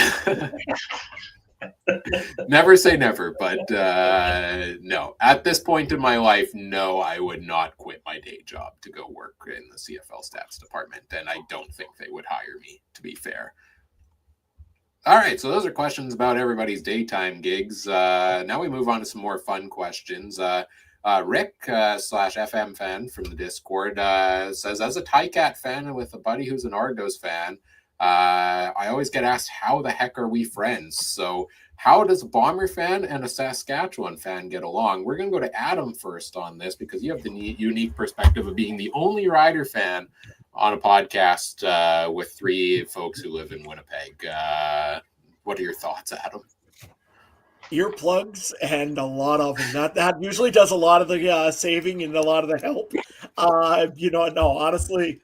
Never say never, but no. At this point in my life, no, I would not quit my day job to go work in the CFL stats department, and I don't think they would hire me, to be fair. All right, so those are questions about everybody's daytime gigs. Now we move on to some more fun questions. Rick /FM fan from the Discord says, as a Ticat fan and with a buddy who's an Argos fan, I always get asked, how the heck are we friends? So how does a Bomber fan and a Saskatchewan fan get along? We're going to go to Adam first on this because you have the unique perspective of being the only Rider fan on a podcast with three folks who live in Winnipeg. What are your thoughts, Adam? Earplugs and a lot of them. That usually does a lot of the saving and a lot of the help. No, honestly,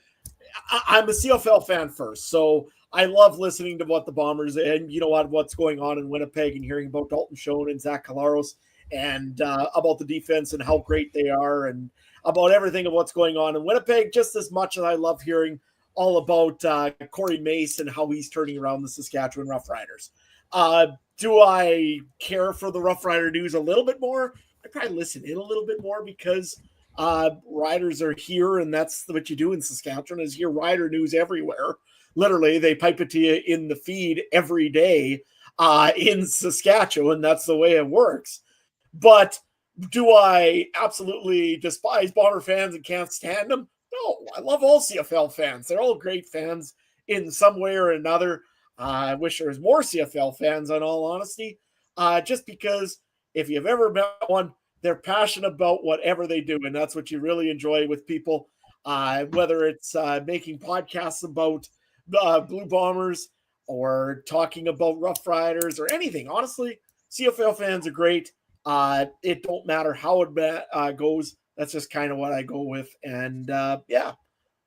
I'm a CFL fan first, so I love listening to what the Bombers and what's going on in Winnipeg and hearing about Dalton Schoen and Zach Collaros and about the defense and how great they are and about everything of what's going on in Winnipeg, just as much as I love hearing all about Corey Mace and how he's turning around the Saskatchewan Roughriders. Do I care for the Rough Rider news a little bit more? I probably listen in a little bit more because riders are here, and that's what you do in Saskatchewan is hear rider news everywhere. Literally, they pipe it to you in the feed every day in Saskatchewan. That's the way it works. But do I absolutely despise Bomber fans and can't stand them? No, I love all CFL fans. They're all great fans in some way or another. I wish there was more CFL fans, in all honesty, just because if you've ever met one, they're passionate about whatever they do, and that's what you really enjoy with people, whether it's making podcasts about Blue Bombers or talking about Rough Riders or anything. Honestly, CFL fans are great. It don't matter how it goes. That's just kind of what I go with. And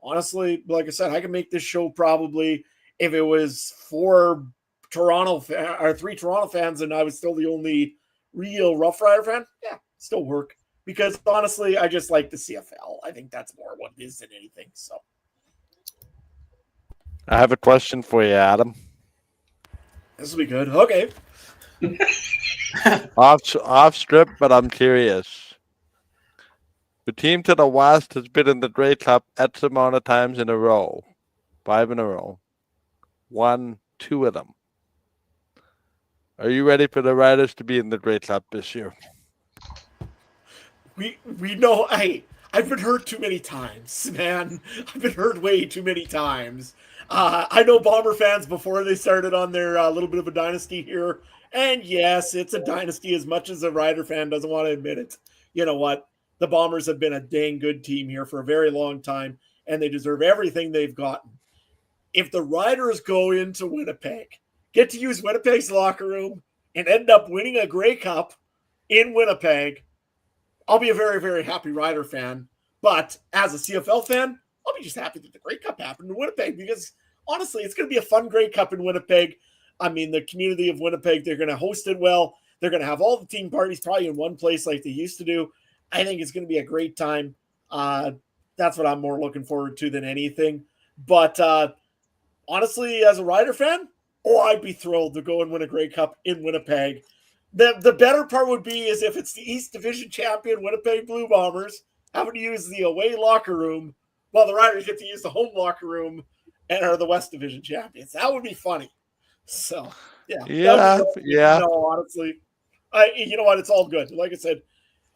honestly, like I said, I can make this show probably if it was three Toronto fans and I was still the only real Rough Rider fan, yeah, still work. Because honestly, I just like the CFL. I think that's more what it is than anything. So I have a question for you, Adam. This will be good. Okay. Off strip, but I'm curious. The team to the west has been in the Grey Cup X amount of times in a row. 5 in a row. Won 2 of them. Are you ready for the Riders to be in the Grey Cup this year? We know. I've been hurt too many times, man. I've been hurt way too many times. I know Bomber fans before they started on their little bit of a dynasty here, and yes, it's a dynasty as much as a Rider fan doesn't want to admit it. You know what? The Bombers have been a dang good team here for a very long time, and they deserve everything they've gotten. If the Riders go into Winnipeg, get to use Winnipeg's locker room, and end up winning a Grey Cup in Winnipeg, I'll be a very, very happy Rider fan. But as a CFL fan, I'll be just happy that the Grey Cup happened in Winnipeg because, honestly, it's going to be a fun Grey Cup in Winnipeg. I mean, the community of Winnipeg, they're going to host it well. They're going to have all the team parties probably in one place like they used to do. I think it's going to be a great time. That's what I'm more looking forward to than anything. But honestly, as a Rider fan, I'd be thrilled to go and win a Grey Cup in Winnipeg. The better part would be is if it's the East Division champion Winnipeg Blue Bombers having to use the away locker room while the Riders get to use the home locker room and are the West Division champions. That would be funny. So, yeah. No, honestly. You know what? It's all good. Like I said,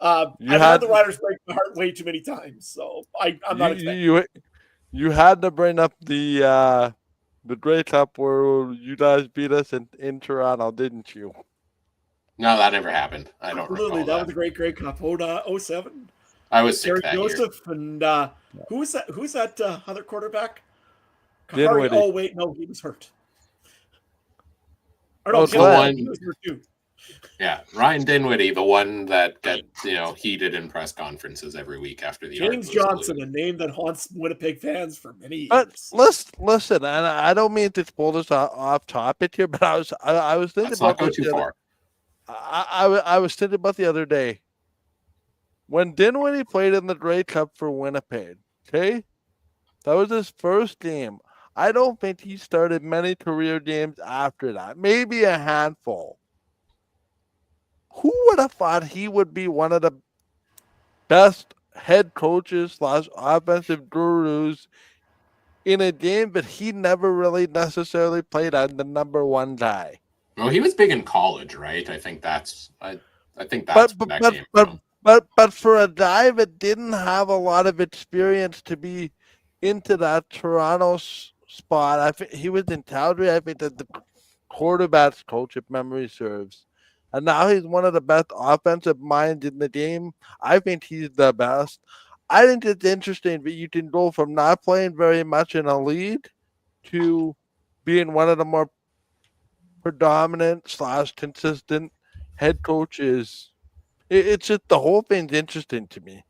I've had the Riders break my heart way too many times. So, I'm not expecting You had to bring up the Grey Cup where you guys beat us in Toronto, didn't you? No, that never happened. I don't Absolutely, recall that was a great Grey Cup. 07. I was sick Gary that Joseph year. and who's that other quarterback? Dinwiddie. Oh wait, no, he was hurt. Or no, he was hurt too. Yeah, Ryan Dinwiddie, the one that got heated in press conferences every week after the James Johnson, a name that haunts Winnipeg fans for many years. But listen, and I don't mean to pull this off topic here, but I was thinking Let's about not go too far. I was thinking about the other day when Dinwiddie played in the Grey Cup for Winnipeg. Okay, that was his first game. I don't think he started many career games after that. Maybe a handful. Who would have thought he would be one of the best head coaches / offensive gurus in a game that he never really necessarily played as the number one guy? Well, he was big in college, right? I think that's where that came from. But for a guy that didn't have a lot of experience to be into that Toronto spot, I think he was in Calgary. I think that the quarterback's coach, if memory serves. And now he's one of the best offensive minds in the game. I think he's the best. I think it's interesting that you can go from not playing very much in a league to being one of the more predominant / consistent head coaches. It's just the whole thing's interesting to me.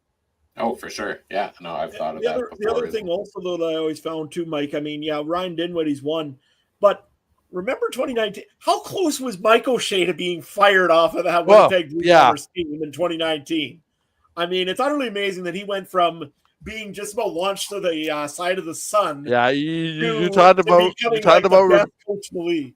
Oh, for sure. Yeah. No, I've thought of that before. The other thing also, though, that I always found too, Mike, I mean, yeah, Ryan Dinwiddie's one, but remember 2019? How close was Mike O'Shea to being fired off of that Winnipeg Blue Bombers team in 2019? I mean, it's utterly amazing that he went from being just about launched to the side of the sun. Yeah, you talked about the best coach in the league.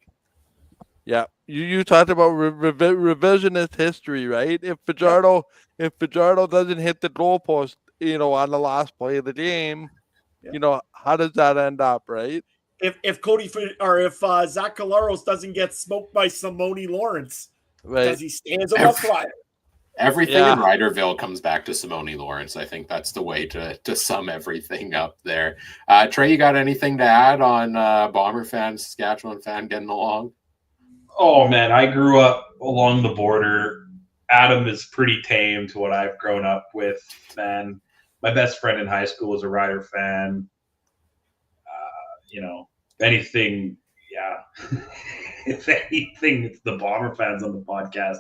Yeah, you talked about revisionist history, right? If Fajardo doesn't hit the goalpost, on the last play of the game, how does that end up, right? If Zach Collaros doesn't get smoked by Simone Lawrence, because he stands up flyer. Everything in Riderville comes back to Simone Lawrence. I think that's the way to sum everything up there. Trey, you got anything to add on Bomber fan, Saskatchewan fan getting along? Oh, man, I grew up along the border. Adam is pretty tame to what I've grown up with, man. My best friend in high school was a Rider fan. Anything, if anything, it's the Bomber fans on the podcast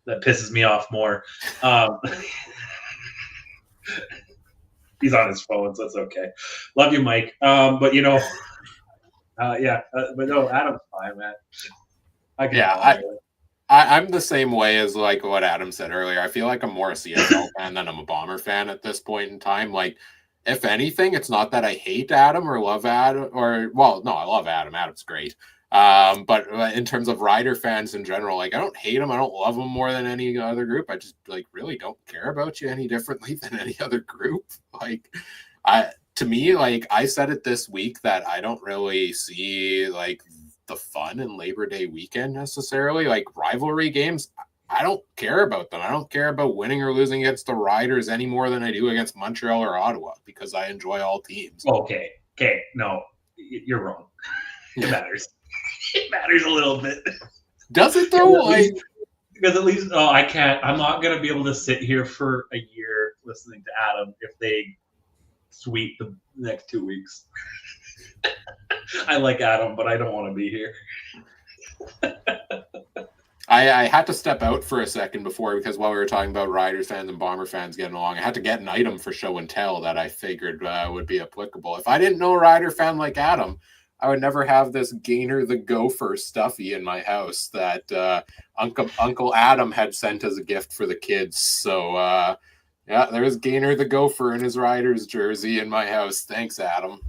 that pisses me off more. He's on his phone, so it's okay. Love you, Mike. But no, Adam's fine, man. I'm the same way as like what Adam said earlier. I feel like I'm more a CFL fan than I'm a Bomber fan at this point in time. Like, if anything, it's not that I hate Adam or love Adam I love Adam. Adam's great. But in terms of Rider fans in general, like I don't hate them. I don't love them more than any other group. I just like really don't care about you any differently than any other group. Like to me, like I said it this week that I don't really see like the fun in Labor Day weekend necessarily. Like rivalry games, I don't care about them. I don't care about winning or losing against the Riders any more than I do against Montreal or Ottawa because I enjoy all teams. Okay. No, you're wrong. It matters. It matters a little bit. Does it though? Because at least I can't. I'm not gonna be able to sit here for a year listening to Adam if they sweep the next 2 weeks. I like Adam, but I don't want to be here. I had to step out for a second before because while we were talking about Riders fans and Bomber fans getting along, I had to get an item for show and tell that I figured would be applicable. If I didn't know a Rider fan like Adam, I would never have this Gainer the Gopher stuffy in my house that Uncle Adam had sent as a gift for the kids. So, yeah, there's Gainer the Gopher in his Riders jersey in my house. Thanks, Adam.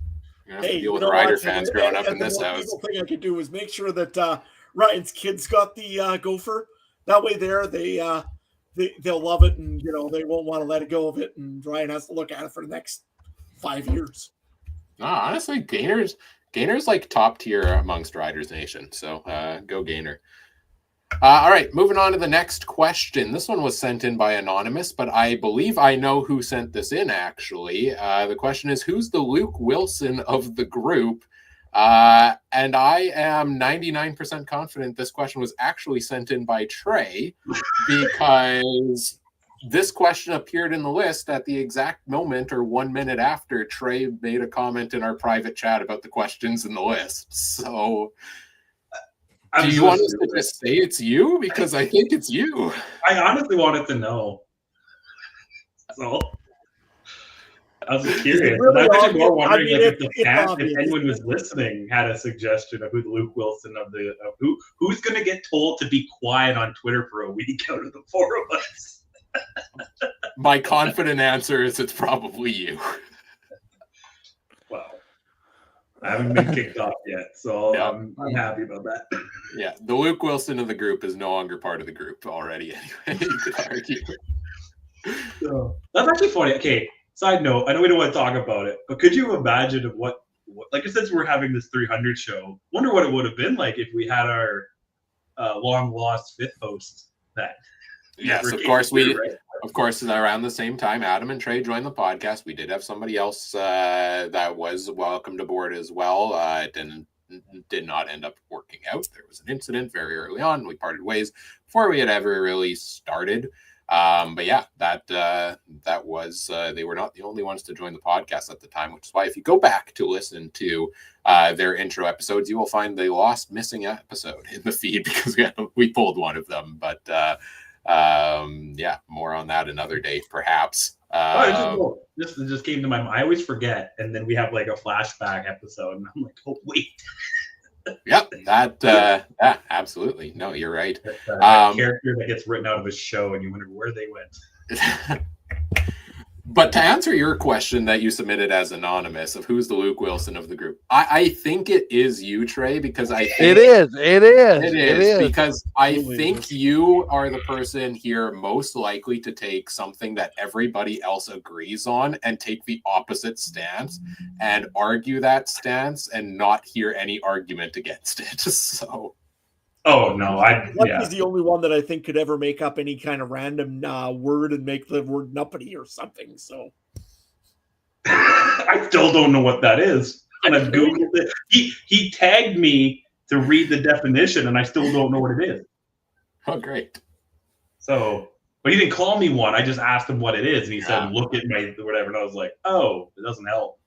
You're going to have to deal with Rider fans growing up in this house. The thing I could do is make sure that Ryan's kids got the Gopher. That way they'll love it and, they won't want to let go of it. And Ryan has to look at it for the next 5 years. No, honestly, Gainer's like top tier amongst Riders Nation. So go Gainer. All right, moving on to the next question. This one was sent in by Anonymous, but I believe I know who sent this in, actually. The question is, who's the Luke Wilson of the group? And I am 99% confident this question was actually sent in by Trey because this question appeared in the list at the exact moment or 1 minute after Trey made a comment in our private chat about the questions in the list. So do you want us to just say it's you? Because I think it's you. I honestly wanted to know. So I was curious. Really, I was actually more wondering if anyone was listening had a suggestion of who the Luke Wilson of who's going to get told to be quiet on Twitter for a week out of the four of us. My confident answer is it's probably you. Well, I haven't been kicked off yet, so Yeah. I'm happy about that. Yeah, the Luke Wilson of the group is no longer part of the group already anyway, you could argue. So, that's actually funny. Okay, side note, I know we don't want to talk about it, but could you imagine what like since we're having this 300 show, wonder what it would have been like if we had our long lost fifth host that. Yes, of course, around the same time Adam and Trey joined the podcast, we did have somebody else that was welcomed aboard as well. It did not end up working out. There was an incident very early on. We parted ways before we had ever really started. But yeah, that was they were not the only ones to join the podcast at the time, which is why if you go back to listen to their intro episodes, you will find the lost missing episode in the feed because we pulled one of them. But yeah, more on that another day, perhaps. This just came to my mind. I always forget, and then we have like a flashback episode, and I'm like, oh wait. Yep, yeah, absolutely. No, you're right. That character that gets written out of a show, and you wonder where they went. But to answer your question that you submitted as anonymous of who's the Luke Wilson of the group, I think it is you, Trey, because I think it is because I think you are the person here most likely to take something that everybody else agrees on and take the opposite stance and argue that stance and not hear any argument against it. So. Oh no! He's the only one that I think could ever make up any kind of random word and make the word nuppity or something. So I still don't know what that is. And I've Googled it. He tagged me to read the definition, and I still don't know what it is. Oh, great! So, but he didn't call me one. I just asked him what it is, and he said, "Look at my whatever." And I was like, "Oh, it doesn't help."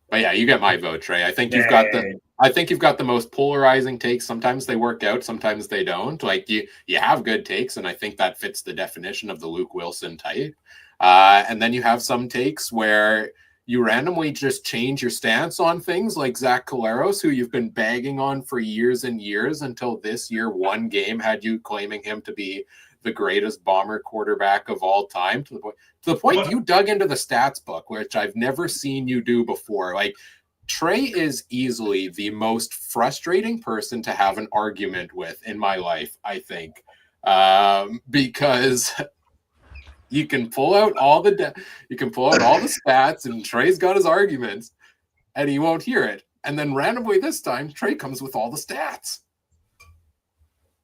But yeah, you get my vote, Trey. I think you've got the most polarizing takes. Sometimes they work out, sometimes they don't. Like you have good takes, and I think that fits the definition of the Luke Wilson type. And then you have some takes where you randomly just change your stance on things, like Zach Collaros, who you've been bagging on for years and years until this year. One game had you claiming him to be the greatest Bomber quarterback of all time, to the point you dug into the stats book, which I've never seen you do before. Like Trey is easily the most frustrating person to have an argument with in my life, I think, because you can pull out all the stats, and Trey's got his arguments, and he won't hear it. And then randomly this time, Trey comes with all the stats.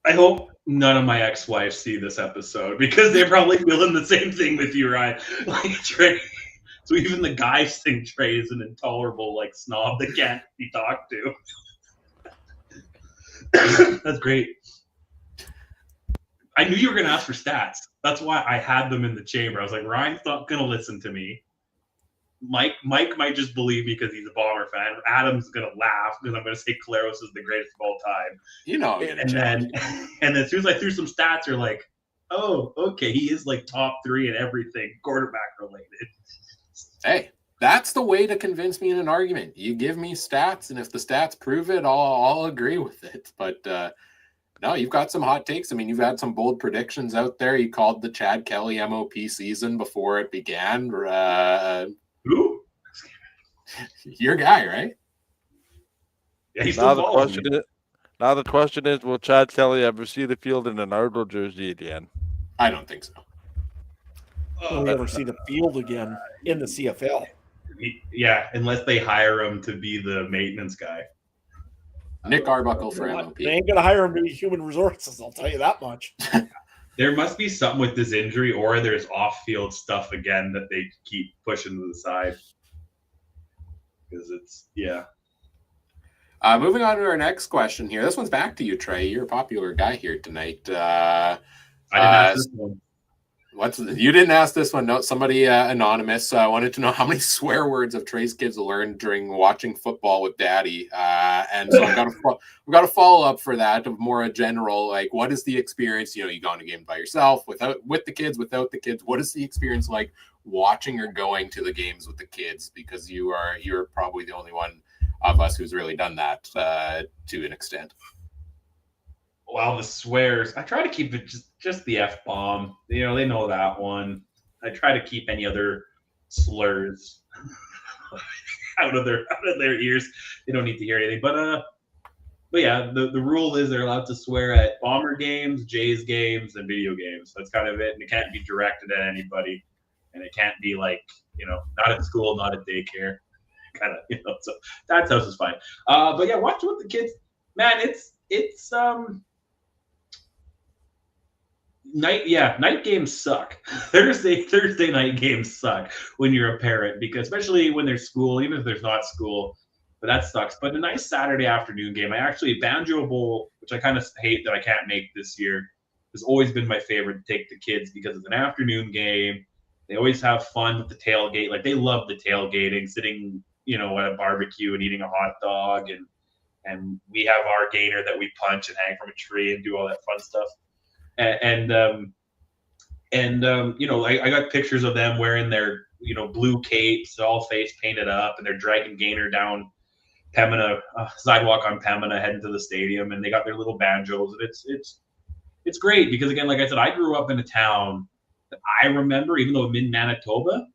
I hope none of my ex-wives see this episode because they're probably feeling the same thing with you, Ryan. Like Trey. So even the guys think Trey is an intolerable like snob that can't be talked to. That's great. I knew you were going to ask for stats. That's why I had them in the chamber. I was like, Ryan's not going to listen to me. Mike might just believe me because he's a Bomber fan. Adam's going to laugh because I'm going to say Claros is the greatest of all time. You know, and then as soon as I threw some stats, you're like, oh, okay, he is like top 3 in everything quarterback related. Hey, that's the way to convince me in an argument. You give me stats, and if the stats prove it, I'll agree with it. But no, you've got some hot takes. I mean, you've had some bold predictions out there. You called the Chad Kelly MOP season before it began. Who? Your guy, right? Yeah, he's Now still the question is, will Chad Kelly ever see the field in an Ardle jersey again? I don't think so. We'll never see the field again in the CFL. Yeah, unless they hire him to be the maintenance guy. Nick Arbuckle for MOP. They ain't going to hire him to be human resources, I'll tell you that much. There must be something with this injury, or there's off-field stuff again that they keep pushing to the side. Because it's, yeah. Moving on to our next question here. This one's back to you, Trey. You're a popular guy here tonight. I didn't ask this one. You didn't ask this one. No, somebody anonymous wanted to know how many swear words have Trey's kids learned during watching football with Daddy, and so we've got a follow up for that of more a general like, what is the experience? You know, you go on a game by yourself, with the kids, without the kids. What is the experience like watching or going to the games with the kids? Because you're probably the only one of us who's really done that to an extent. Well, the swears, I try to keep it just the F-bomb. You know, they know that one. I try to keep any other slurs out of their ears. They don't need to hear anything. But yeah, the rule is they're allowed to swear at Bomber games, Jays games, and video games. That's kind of it. And it can't be directed at anybody. And it can't be like, you know, not at school, not at daycare. Kind of, you know, so that house is fine. But yeah, watch with the kids. Man, it's night games suck. Thursday night games suck when you're a parent, because especially when there's school, even if there's not school, but that sucks. But a nice Saturday afternoon game, Banjo Bowl, which I kind of hate that I can't make this year, has always been my favorite to take the kids because it's an afternoon game. They always have fun with the tailgate. Like, they love the tailgating, sitting, you know, at a barbecue and eating a hot dog, and we have our gainer that we punch and hang from a tree and do all that fun stuff. And you know, I got pictures of them wearing their, you know, blue capes, all face painted up, and they're dragging Gainer down Pembina, sidewalk on Pembina, heading to the stadium, and they got their little banjos. And it's great because, again, like I said, I grew up in a town that I remember, even though I'm in Manitoba,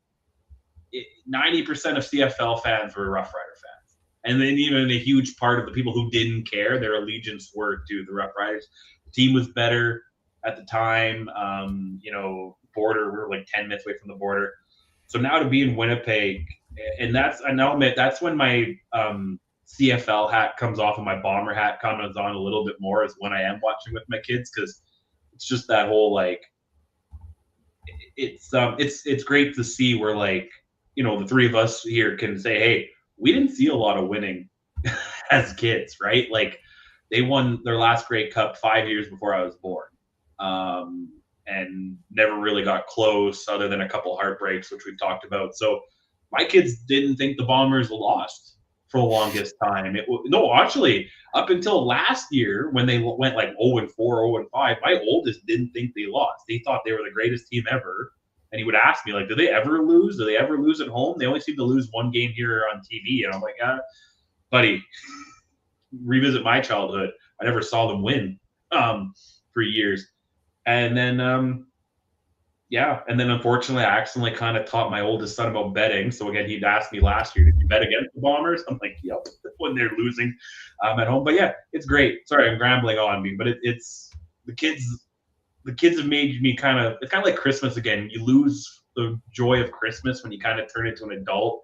90% of CFL fans were Rough Rider fans. And then even a huge part of the people who didn't care, their allegiance were to the Rough Riders. The team was better at the time. You know, border, we were like 10 minutes away from the border. So now to be in Winnipeg, and I'll admit, that's when my CFL hat comes off and my Bomber hat comes on a little bit more, is when I am watching with my kids, because it's just that whole, like, it's great to see where, like, you know, the three of us here can say, hey, we didn't see a lot of winning as kids, right? Like, they won their last Grey Cup 5 years before I was born, and never really got close other than a couple heartbreaks, which we've talked about. So my kids didn't think the Bombers lost for the longest time. No, actually, up until last year when they went like 0-4, 0-5, my oldest didn't think they lost. They thought they were the greatest team ever. And he would ask me, like, do they ever lose? Do they ever lose at home? They only seem to lose one game here on TV. And I'm like, buddy, revisit my childhood. I never saw them win for years. And then Yeah, and then unfortunately, I accidentally kind of taught my oldest son about betting. So again, he'd asked me last year, "Did you bet against the Bombers?" I'm like, "Yep," when they're losing at home. But yeah, it's great. Sorry, I'm rambling on me, but it's the kids. The kids have made me kind of. It's kind of like Christmas again. You lose the joy of Christmas when you kind of turn into an adult,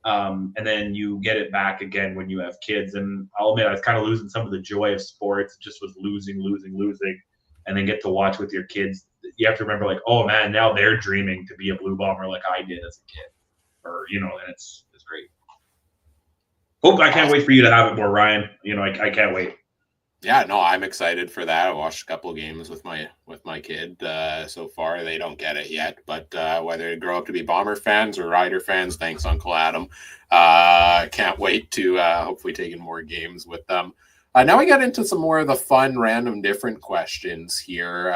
and then you get it back again when you have kids. And I'll admit, I was kind of losing some of the joy of sports. Just was losing, and then get to watch with your kids. You have to remember, like, oh man, now they're dreaming to be a Blue Bomber like I did as a kid, or and it's great. Hope I can't wait for you to have it more, Ryan. I can't wait. Yeah, no, I'm excited for that. I watched a couple of games with my kid so far. They don't get it yet, but whether they grow up to be Bomber fans or Rider fans, thanks, Uncle Adam. Can't wait to hopefully take in more games with them. Now we get into some more of the fun, random, different questions here.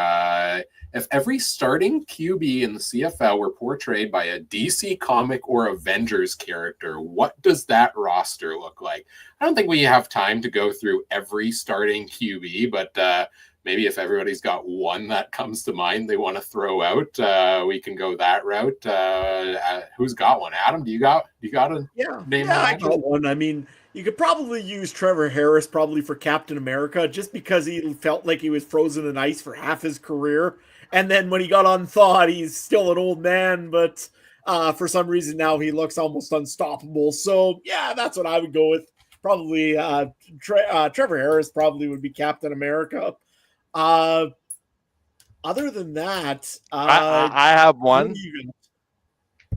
If every starting QB in the CFL were portrayed by a DC comic or Avengers character, what does that roster look like? I don't think we have time to go through every starting QB, but maybe if everybody's got one that comes to mind they want to throw out, we can go that route. Who's got one? Adam, do you got a name? Yeah, I got one. I mean, you could probably use Trevor Harris probably for Captain America just because he felt like he was frozen in ice for half his career. And then when he got unthawed, he's still an old man, but for some reason now he looks almost unstoppable. So, yeah, that's what I would go with. Probably Trevor Harris probably would be Captain America. Other than that, I have one.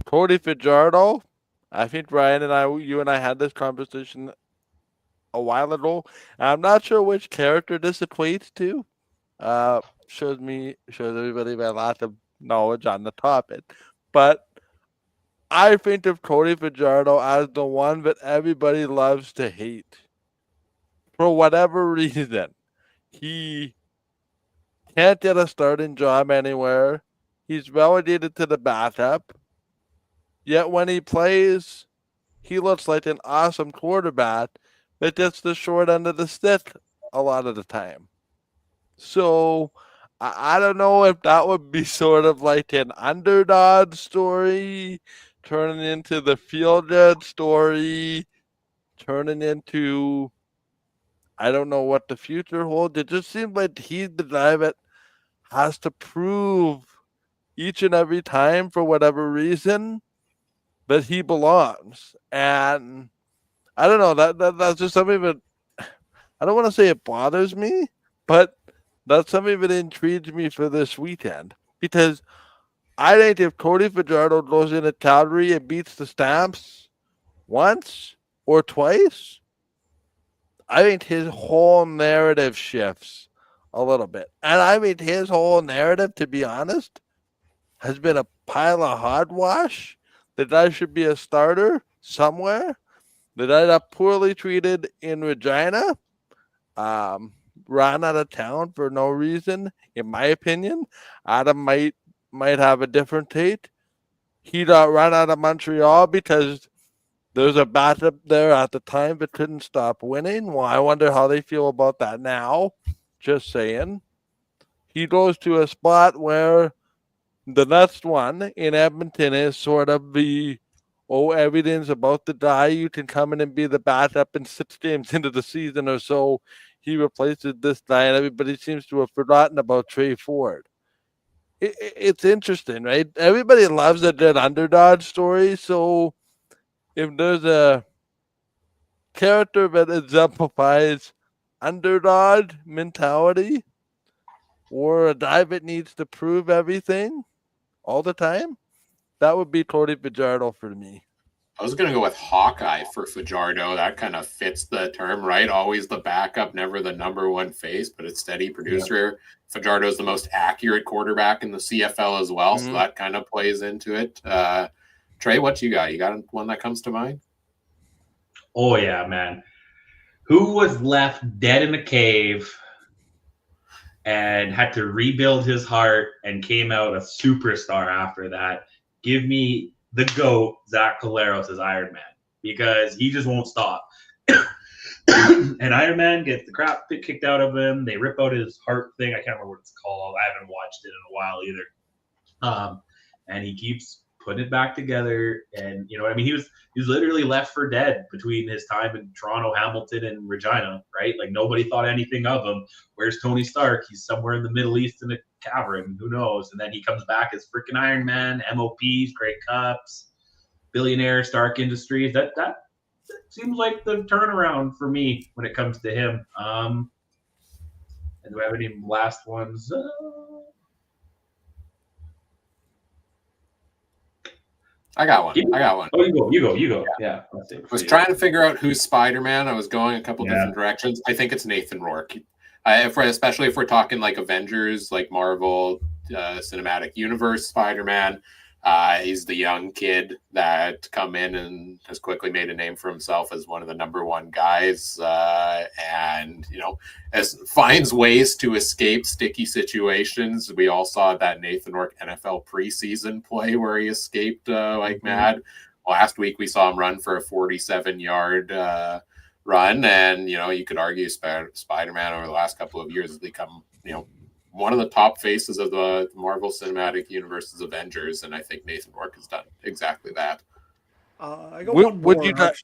Cody Fajardo. I think Ryan and you and I had this conversation a while ago. I'm not sure which character this equates to. Shows everybody my lack of knowledge on the topic. But I think of Cody Fajardo as the one that everybody loves to hate. For whatever reason. He can't get a starting job anywhere. He's relegated to the backup. Yet when he plays, he looks like an awesome quarterback that gets the short end of the stick a lot of the time. So I don't know if that would be sort of like an underdog story, turning into the feel-good story, turning into, I don't know what the future holds. It just seems like he's the guy that has to prove each and every time for whatever reason that he belongs. And I don't know, that's just something that I don't want to say it bothers me, but that's something that intrigues me for this weekend. Because I think if Cody Fajardo goes in at Calgary and beats the Stamps once or twice, I think his whole narrative shifts a little bit. And I mean, his whole narrative, to be honest, has been a pile of hogwash. That I should be a starter somewhere. That I got poorly treated in Regina. Ran out of town for no reason, in my opinion. Adam might have a different take. He got run out of Montreal because there's a backup there at the time that couldn't stop winning. Well, I wonder how they feel about that now. Just saying. He goes to a spot where the next one in Edmonton is sort of the, everything's about to die. You can come in and be the backup in 6 games into the season or so. He replaces this guy, and everybody seems to have forgotten about Trey Ford. It's interesting, right? Everybody loves a good underdog story, so if there's a character that exemplifies underdog mentality or a guy that needs to prove everything all the time, that would be Cody Fajardo for me. I was going to go with Hawkeye for Fajardo. That kind of fits the term, right? Always the backup, never the number one face, but a steady producer. Yeah. Fajardo is the most accurate quarterback in the CFL as well, so that kind of plays into it. Trey, what you got? You got one that comes to mind? Oh, yeah, man. Who was left dead in a cave and had to rebuild his heart and came out a superstar after that? Give me the GOAT, Zach Collaros, as Iron Man, because he just won't stop. And Iron Man gets the crap kicked out of him. They rip out his heart thing. I can't remember what it's called. I haven't watched it in a while either. And he keeps putting it back together. And you know what I mean? He was literally left for dead between his time in Toronto, Hamilton, and Regina, right? Like nobody thought anything of him. Where's Tony Stark? He's somewhere in the Middle East in a cavern. Who knows? And then he comes back as freaking Iron Man, MOPs, Grey Cups, billionaire, Stark Industries. That seems like the turnaround for me when it comes to him. And do we have any last ones? I got one. Oh, you go. Yeah. I was trying to figure out who's Spider-Man. I was going a couple different directions. I think it's Nathan Rourke. Especially if we're talking like Avengers, like Marvel Cinematic Universe Spider-Man. He's the young kid that come in and has quickly made a name for himself as one of the number one guys, and finds ways to escape sticky situations. We all saw that Nathan Rourke NFL preseason play where he escaped like mad. Last week we saw him run for a 47-yard run, and you could argue Spider-Man over the last couple of years has become one of the top faces of the Marvel Cinematic Universe's Avengers, and I think Nathan Rourke has done exactly that. I got one more. Would you guys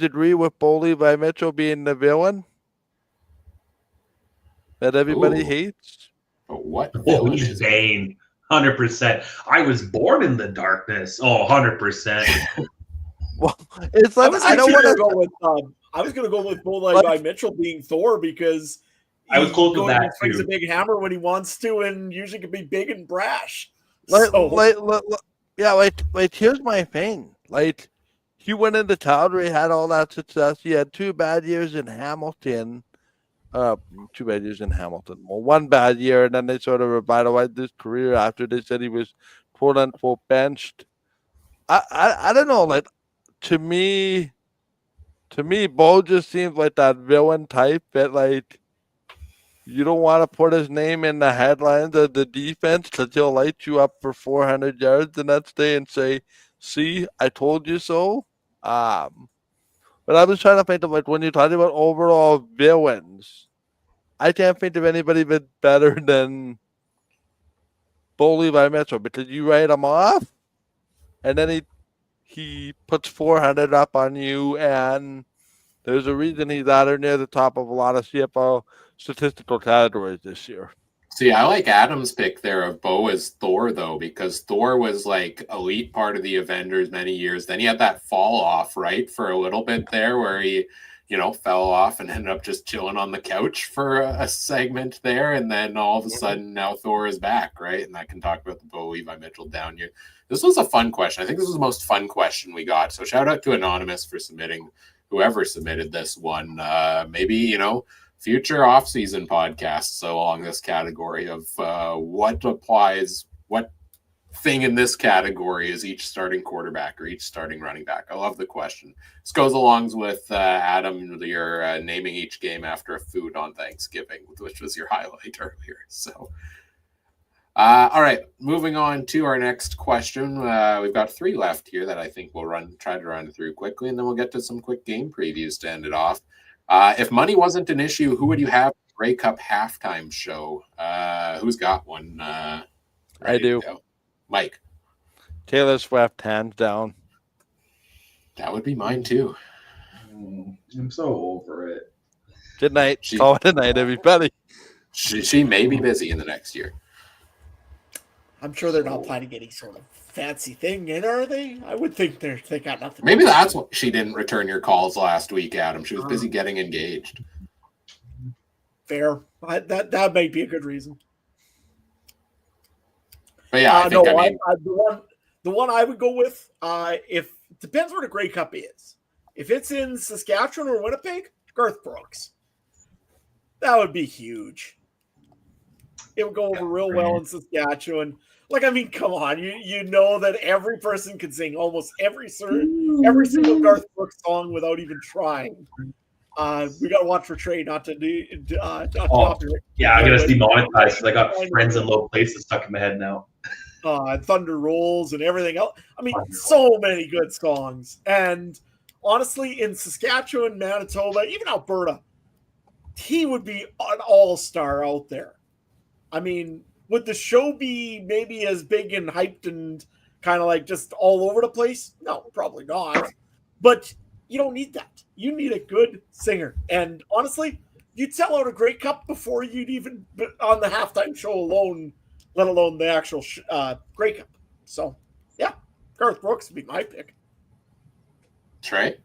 agree with Bo Levi Mitchell being the villain that everybody hates? But what? Oh, he's Bane. 100%. I was born in the darkness. Oh, 100%. Well, it's like I don't want to go with. I was going to go with Bo Levi Mitchell being Thor because I was close to that too. He a big hammer when he wants to, and usually can be big and brash. Here's my thing. Like, he went into Calgary, had all that success. He had 2 bad years in Hamilton. 2 bad years in Hamilton. Well, 1 bad year, and then they sort of revitalized his career after they said he was quote unquote benched. I don't know. Like, to me, Bo just seems like that villain type that, like, you don't want to put his name in the headlines of the defense because he'll light you up for 400 yards the next day and say, see, I told you so. But I was trying to think of, like, when you're talking about overall villains, I can't think of anybody better than Bo Levi Mitchell because you write him off and then he puts 400 up on you, and there's a reason he's out there near the top of a lot of CFL statistical categories this year. See, I like Adam's pick there of Bo as Thor, though, because Thor was like elite part of the Avengers many years. Then he had that fall off, right, for a little bit there where he, fell off and ended up just chilling on the couch for a segment there. And then all of a sudden now Thor is back, right? And I can talk about the Bo Levi Mitchell down here. This was a fun question. I think this was the most fun question we got. So shout out to Anonymous for submitting, whoever submitted this one. Maybe, future offseason podcasts along this category of what thing in this category is each starting quarterback or each starting running back. I love the question. This goes along with Adam, your naming each game after a food on Thanksgiving, which was your highlight earlier. So, all right, moving on to our next question. We've got 3 left here that I think we'll try to run through quickly, and then we'll get to some quick game previews to end it off. If money wasn't an issue, who would you have Grey Cup halftime show? Who's got one? I do. Mike. Taylor Swift, hands down. That would be mine too. I'm so over it. Good night. Call it a night, everybody. She may be busy in the next year. I'm sure they're not planning any sort of fancy thing in, are they? I would think they got nothing. Maybe that's why she didn't return your calls last week, Adam. She was busy getting engaged. Fair. That might be a good reason. But yeah, the one I would go with, if it depends where the Grey Cup is. If it's in Saskatchewan or Winnipeg, Garth Brooks. That would be huge. It would go over real well in Saskatchewan. Like, I mean, come on, you know that every person can sing almost every single Garth Brooks song without even trying. We got to watch for Trey not to do. Yeah, I'm gonna demonetize because I got Friends in Low Places stuck in my head now. Thunder Rolls and everything else. I mean, so many good songs. And honestly, in Saskatchewan, Manitoba, even Alberta, he would be an all-star out there. I mean, would the show be maybe as big and hyped and kind of like just all over the place? No, probably not. But you don't need that. You need a good singer. And honestly, you'd sell out a Grey Cup before you'd even on the halftime show alone, let alone the actual Grey Cup. So, yeah, Garth Brooks would be my pick. Trey?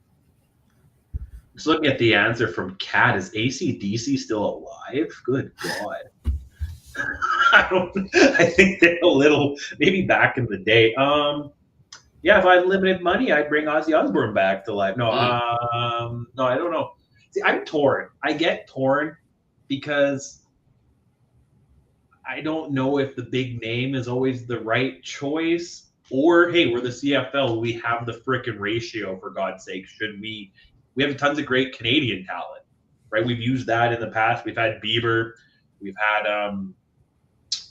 Just looking at the answer from Kat, is AC/DC still alive? Good God. I think they're a little, maybe back in the day. Yeah, if I had limited money, I'd bring Ozzy Osbourne back to life. No, no, I don't know. See, I'm torn. I get torn because I don't know if the big name is always the right choice. Or, hey, we're the CFL. We have the frickin' ratio, for God's sake. Should we have tons of great Canadian talent, right? We've used that in the past. We've had Bieber. We've had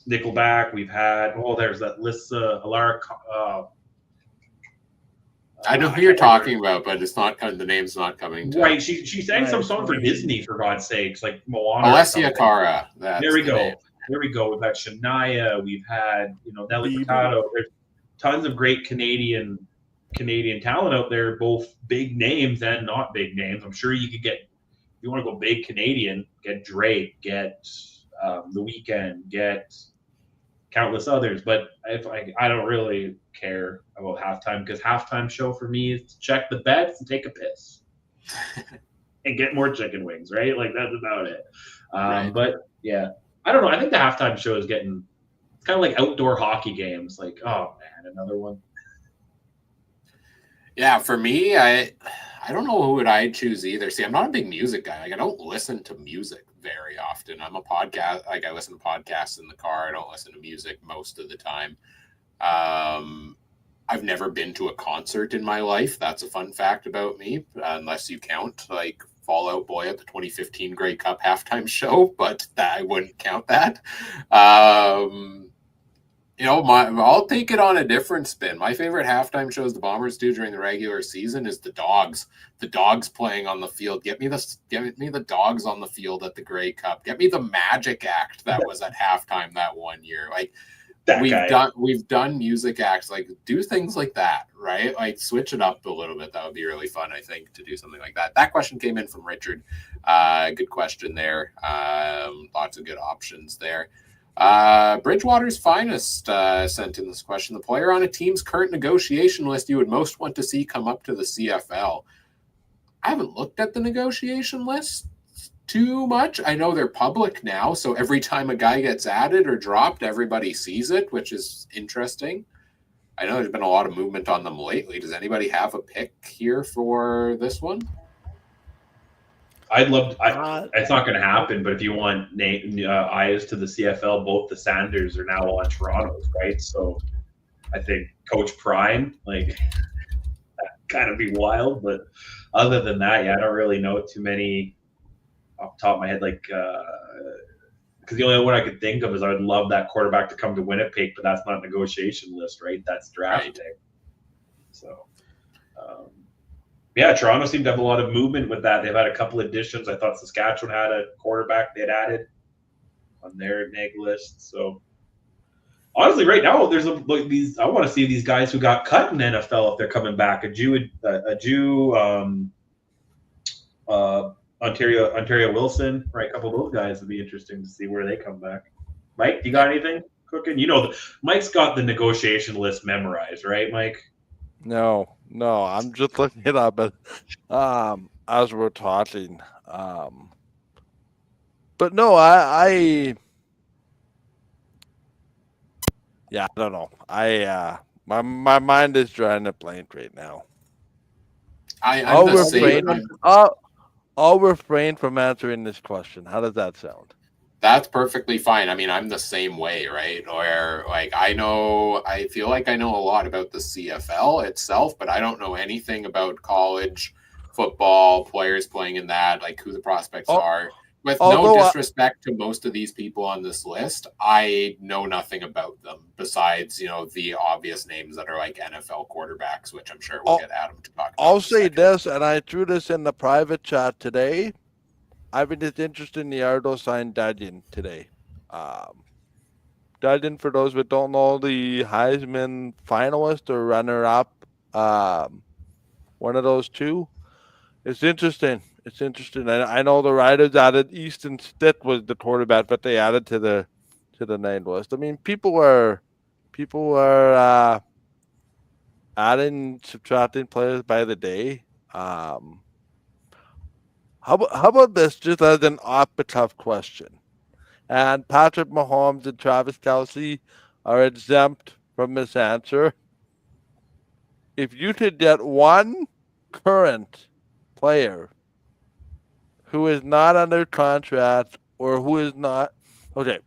Nickelback. We've had, there's that Lissa Alara. I know who you're talking about, but it's not the name's not coming to right. She sang some song for Disney, for God's sakes, like Moana. Alessia Cara. There we go. There we go. We've had Shania. We've had Nelly Furtado. There's tons of great Canadian talent out there, both big names and not big names. I'm sure you could get, if you want to go big Canadian, get Drake, get The Weeknd, get countless others. But I don't really care about halftime, because halftime show for me is to check the bets and take a piss and get more chicken wings, right? Like, that's about it. Right. But yeah, I don't know. I think the halftime show is getting, it's kind of like outdoor hockey games. Like, oh man, another one. Yeah, for me, I don't know who would I choose either. See, I'm not a big music guy. Like, I don't listen to music very often. I'm a podcast. Like, I listen to podcasts in the car. I don't listen to music most of the time. I've never been to a concert in my life. That's a fun fact about me, unless you count like Fall Out Boy at the 2015 Grey Cup halftime show, but I wouldn't count that. I'll take it on a different spin. My favorite halftime shows the Bombers do during the regular season is the Dogs. The Dogs playing on the field. Get me the Dogs on the field at the Grey Cup. Get me the Magic Act that was at halftime that one year. Like, we've done music acts, like, do things like that, right? Like, switch it up a little bit. That would be really fun, I think, to do something like that. That question came in from Richard. Good question there. Lots of good options there. Bridgewater's Finest sent in this question. The player on a team's current negotiation list you would most want to see come up to the CFL. I haven't looked at the negotiation list too much. I know they're public now, so every time a guy gets added or dropped, everybody sees it, which is interesting. I know there's been a lot of movement on them lately. Does anybody have a pick here for this one? I'd love to, it's not going to happen, but if you want eyes to the CFL, both the Sanders are now on Toronto's, right? So I think Coach Prime, like, that kind of be wild. But other than that, yeah, I don't really know too many off the top of my head, like, because the only one I could think of is I would love that quarterback to come to Winnipeg, but that's not negotiation list, right? That's draft day. So, yeah, Toronto seemed to have a lot of movement with that. They've had a couple additions. I thought Saskatchewan had a quarterback they had added on their neg list. So, honestly, right now there's I want to see these guys who got cut in the NFL if they're coming back. Ontario Wilson, right? A couple of those guys would be interesting to see where they come back. Mike, you got anything cooking? Mike's got the negotiation list memorized, right, Mike? No, I'm just looking it up as we're talking. But no, I don't know. My mind is drawing a blank right now. I'll refrain from answering this question. How does that sound? That's perfectly fine. I mean, I'm the same way, right? Where, like, I feel like I know a lot about the CFL itself, but I don't know anything about college football, players playing in that, like who the prospects are. With no disrespect to most of these people on this list, I know nothing about them besides, the obvious names that are like NFL quarterbacks, which I'm sure we'll get Adam to talk about. I'll say this, and I threw this in the private chat today. I mean, it's interesting the Ardo signed Dudgeon today. Dudgeon, for those that don't know, the Heisman finalist or runner-up, one of those two. It's interesting. It's interesting. I know the Riders added Easton Stitt was the quarterback, but they added to the name list. I mean, people are adding, subtracting players by the day. How about this, just as an off-the-cuff question? And Patrick Mahomes and Travis Kelce are exempt from this answer. If you could get one current player who is not under contract or who is not, okay,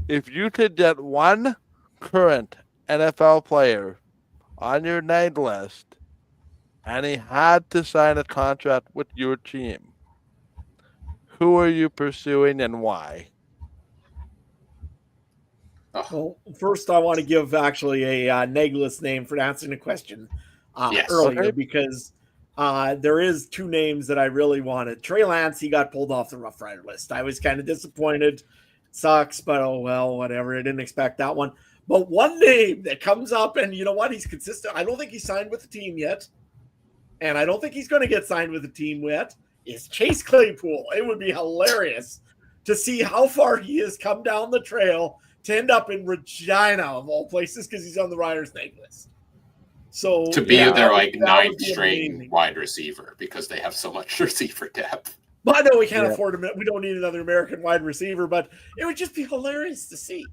if you could get one current NFL player on your name list and he had to sign a contract with your team, who are you pursuing and why? Well, first I want to give actually a negless name for answering the question Yes. earlier Okay. because there is two names that I really wanted. Trey Lance, he got pulled off the Rough Rider list. I was kind of disappointed. Sucks, but oh well, whatever. I didn't expect that one. But one name that comes up, and you know what? He's consistent. I don't think he's signed with the team yet, and I don't think he's going to get signed with the team yet, is Chase Claypool. It would be hilarious to see how far he has come down the trail to end up in Regina, of all places, because he's on the Riders' name list. So To be yeah, their like that would ninth be string amazing. wide receiver because they have so much receiver depth. But I know we can't Yeah. afford him. We don't need another American wide receiver, but it would just be hilarious to see.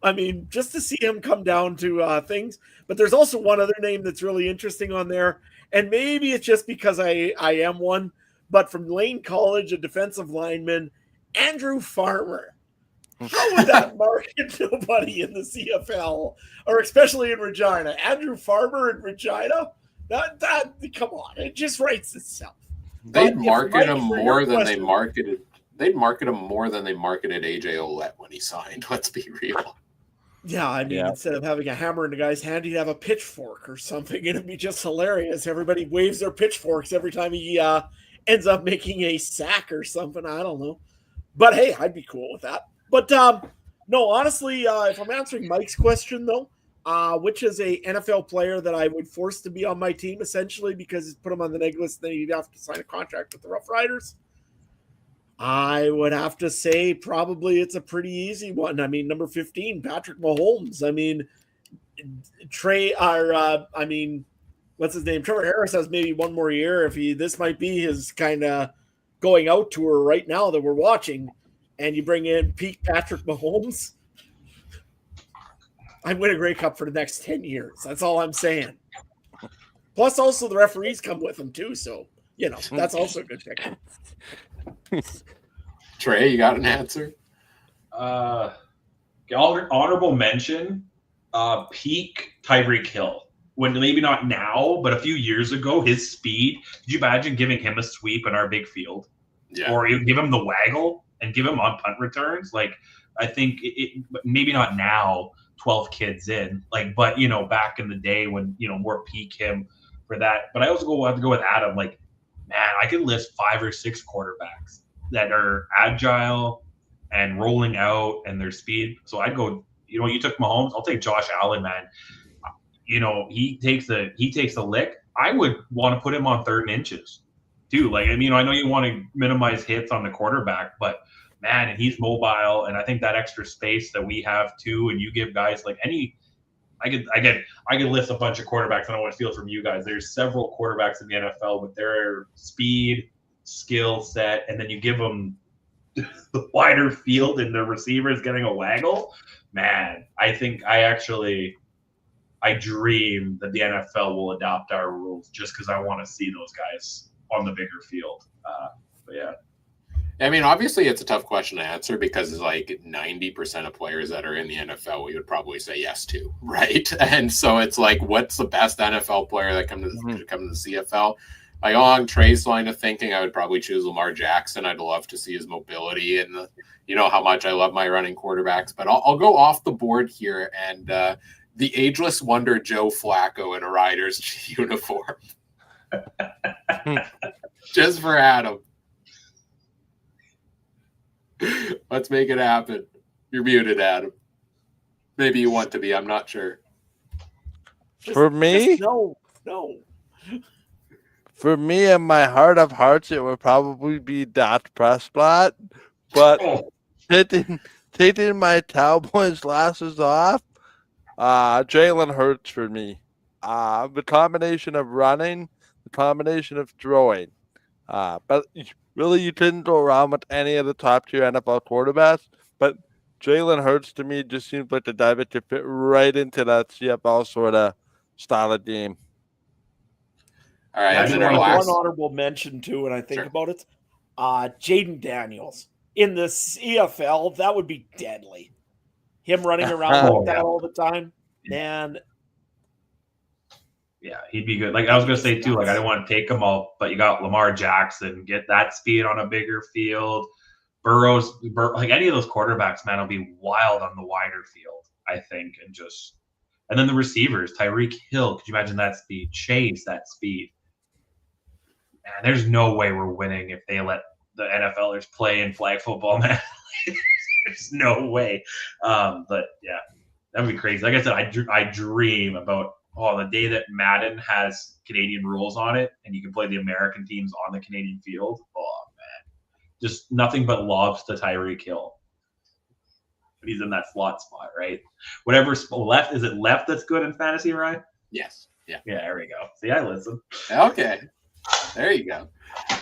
I mean, just to see him come down to things. But there's also one other name that's really interesting on there. And maybe it's just because I am one, but from Lane College, a defensive lineman, Andrew Farmer. How would that market nobody in the CFL, or especially in Regina? Andrew Farmer in Regina? That come on, it just writes itself. They'd But if market Mike, him for your more than they question- marketed. They'd market him more than they marketed AJ Ouellette when he signed. Let's be real. Yeah, I mean, Yeah. instead of having a hammer in the guy's hand, he'd have a pitchfork or something. It'd be just hilarious. Everybody waves their pitchforks every time he ends up making a sack or something. I don't know. But hey, I'd be cool with that. But no, honestly, if I'm answering Mike's question, though, which is a NFL player that I would force to be on my team, essentially, because put him on the neg list, then you'd have to sign a contract with the Rough Riders. I would have to say probably it's a pretty easy one. I mean, number 15, Patrick Mahomes. I mean, what's his name? Trevor Harris has maybe one more year. This might be his kind of going out tour right now that we're watching, and you bring in peak Patrick Mahomes. I win a Grey Cup for the next 10 years. That's all I'm saying. Plus, also the referees come with him too, so you know that's also a good pick. Trey, you got an answer? Honorable mention, peak Tyreek Hill. When maybe not now, but a few years ago, his speed. Could you imagine giving him a sweep in our big field, Yeah. or you give him the waggle and give him on punt returns? Like, I think maybe not now, 12 kids in, like, but you know, back in the day when more peak him for that. But I also have to go with Adam. Like, man, I could list 5 or 6 quarterbacks that are agile and rolling out and their speed. So I'd go. You took Mahomes. I'll take Josh Allen, man. He takes a lick. I would want to put him on 3rd and inches, too. Like, I know you want to minimize hits on the quarterback, but man, and he's mobile, and I think that extra space that we have too, and you give guys like I could list a bunch of quarterbacks. I don't want to steal from you guys. There's several quarterbacks in the NFL with their speed, skill set, and then you give them the wider field and the receivers getting a waggle. Man, I think I dream that the NFL will adopt our rules just because I want to see those guys on the bigger field. But yeah. I mean, obviously, it's a tough question to answer because like 90% of players that are in the NFL, we would probably say yes to, right? And so it's like, what's the best NFL player that could come to the CFL? Like along Trey's line of thinking, I would probably choose Lamar Jackson. I'd love to see his mobility and how much I love my running quarterbacks. But I'll go off the board here and the ageless wonder Joe Flacco in a Riders uniform, just for Adam. Let's make it happen. You're muted, Adam. Maybe you want to be. I'm not sure. For me, no. For me, in my heart of hearts, it would probably be Dak Prescott. But Oh, taking my Cowboys glasses off, Jalen Hurts for me. The combination of running, the combination of throwing. But really, you couldn't go wrong with any of the top tier NFL quarterbacks. But Jalen Hurts to me just seems like the guy that could fit right into that CFL sort of style of game. All right, Yeah, I and just then our wanna- last. One honorable mention too, when I think Sure. about it, Jaden Daniels in the CFL, that would be deadly. Him running around Oh, like that yeah. all the time, man. yeah, he'd be good. Like I was gonna say too, like I don't want to take him all, but you got Lamar Jackson, get that speed on a bigger field. Burrow's like any of those quarterbacks, man, will be wild on the wider field, I think, and then the receivers, Tyreek Hill. Could you imagine that speed? Chase, that speed. Man, there's no way we're winning if they let the NFLers play in flag football, man. There's no way. But yeah, that'd be crazy. Like I said, I dream about the day that Madden has Canadian rules on it and you can play the American teams on the Canadian field. Oh man, just nothing but lobs to Tyreek Hill. But he's in that slot spot, right? Whatever left, is it left that's good in fantasy, Ryan? Yes. Yeah. Yeah, there we go. See, I listen. Okay. There you go.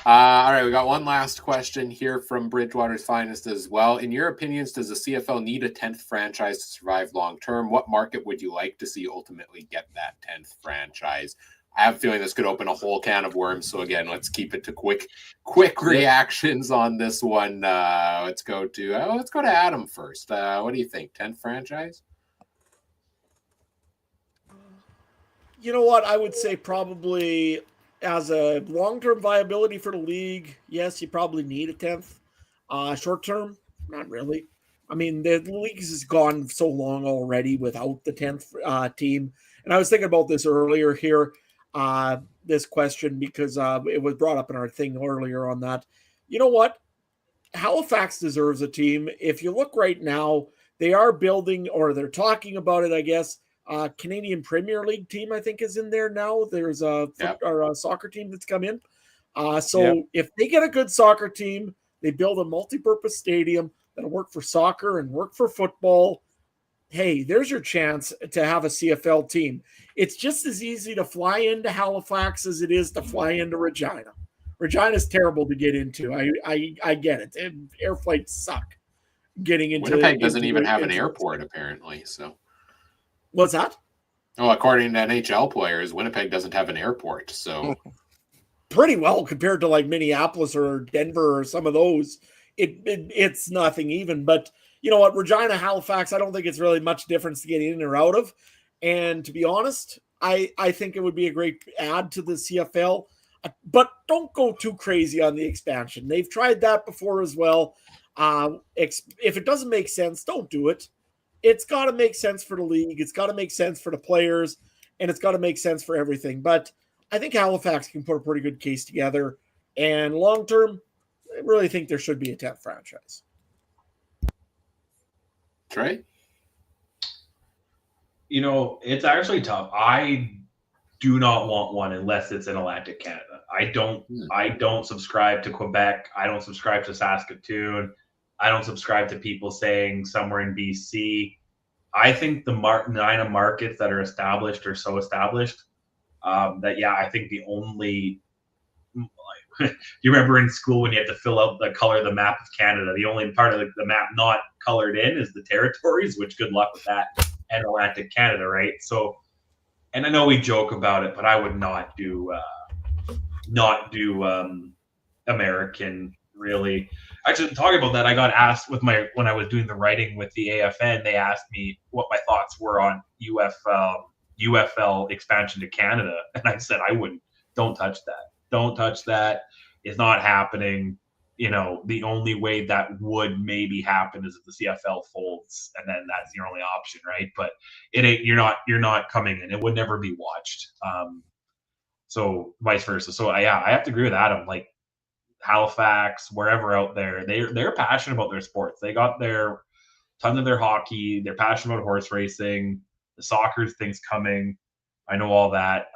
All right, we got one last question here from Bridgewater's Finest as well. In your opinions, does the CFL need a 10th franchise to survive long term? What market would you like to see ultimately get that 10th franchise? I have a feeling this could open a whole can of worms. So again, let's keep it to quick reactions on this one. Let's go to Adam first. What do you think? 10th franchise? You know what? I would say probably as a long-term viability for the league, yes, you probably need a 10th. Short-term, not really. I mean, the league has gone so long already without the 10th team. And I was thinking about this earlier here, this question, because it was brought up in our thing earlier on that. You know what? Halifax deserves a team. If you look right now, they are building, or they're talking about it, I guess. Canadian Premier League team, I think, is in there now. There's a soccer team that's come in. If they get a good soccer team, they build a multi-purpose stadium that'll work for soccer and work for football. Hey, there's your chance to have a CFL team. It's just as easy to fly into Halifax as it is to fly into Regina. Regina's terrible to get into. I get it. Air flights suck. Getting into Winnipeg doesn't even have an airport, apparently. So. What's that? Oh, according to NHL players, Winnipeg doesn't have an airport, so pretty well compared to like Minneapolis or Denver or some of those. It's nothing even. But you know what, Regina, Halifax, I don't think it's really much difference to get in or out of. And to be honest, I think it would be a great add to the CFL. But don't go too crazy on the expansion. They've tried that before as well. If it doesn't make sense, don't do it. It's got to make sense for the league. It's got to make sense for the players, and it's got to make sense for everything. But I think Halifax can put a pretty good case together. And long term, I really think there should be a 10th franchise. Trey? You know, it's actually tough. I do not want one unless it's in Atlantic Canada. I don't subscribe to Quebec. I don't subscribe to Saskatoon. I don't subscribe to people saying somewhere in BC. I think the 9 markets that are established are so established that, yeah, I think the only you remember in school when you had to fill out the color of the map of Canada, the only part of the map not colored in is the territories, which good luck with that, and Atlantic Canada, right? So, and I know we joke about it, but I would not do American, really. Actually, talking about that, I got asked when I was doing the writing with the AFN, they asked me what my thoughts were on UFL expansion to Canada, and I said I wouldn't. Don't touch that. Don't touch that. It's not happening. You know, the only way that would maybe happen is if the CFL folds, and then that's your only option, right? But it ain't. You're not coming in. It would never be watched. So vice versa. So I have to agree with Adam. Like, Halifax, wherever out there, they're passionate about their sports. They got their tons of their hockey. They're passionate about horse racing. The soccer thing's coming. I know all that.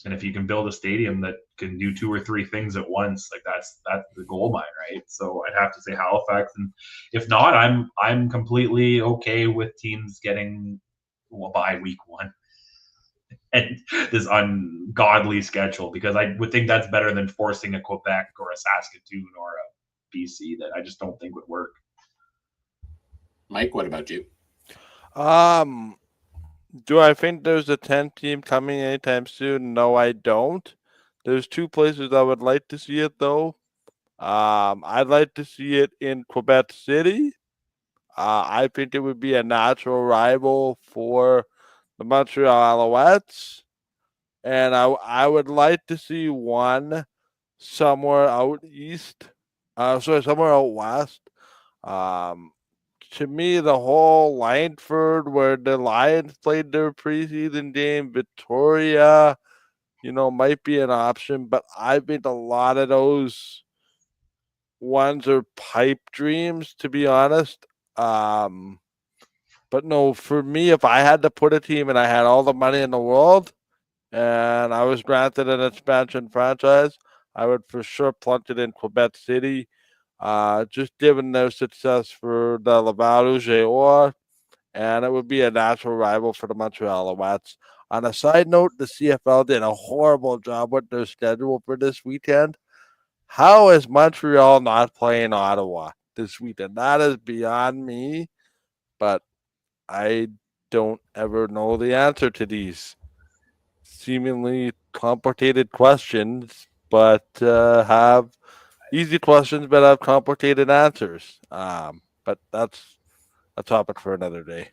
And if you can build a stadium that can do 2 or 3 things at once, like that's the gold mine, right? So I'd have to say Halifax, and if not, I'm completely okay with teams getting by week 1 and this ungodly schedule, because I would think that's better than forcing a Quebec or a Saskatoon or a BC that I just don't think would work. Mike, what about you? Do I think there's a 10 team coming anytime soon? No, I don't. There's 2 places I would like to see it though. I'd like to see it in Quebec City. I think it would be a natural rival for the Montreal Alouettes. And I would like to see one somewhere out east. Somewhere out west. To me, the whole Langford, where the Lions played their preseason game, Victoria, might be an option. But I think a lot of those ones are pipe dreams, to be honest. But no, for me, if I had to put a team and I had all the money in the world and I was granted an expansion franchise, I would for sure plunk it in Quebec City. Just given their success for the Laval Rouge et Or, and it would be a natural rival for the Montreal Alouettes. On a side note, the CFL did a horrible job with their schedule for this weekend. How is Montreal not playing Ottawa this weekend? That is beyond me, but I don't ever know the answer to these seemingly complicated questions, but have easy questions, but have complicated answers. But that's a topic for another day.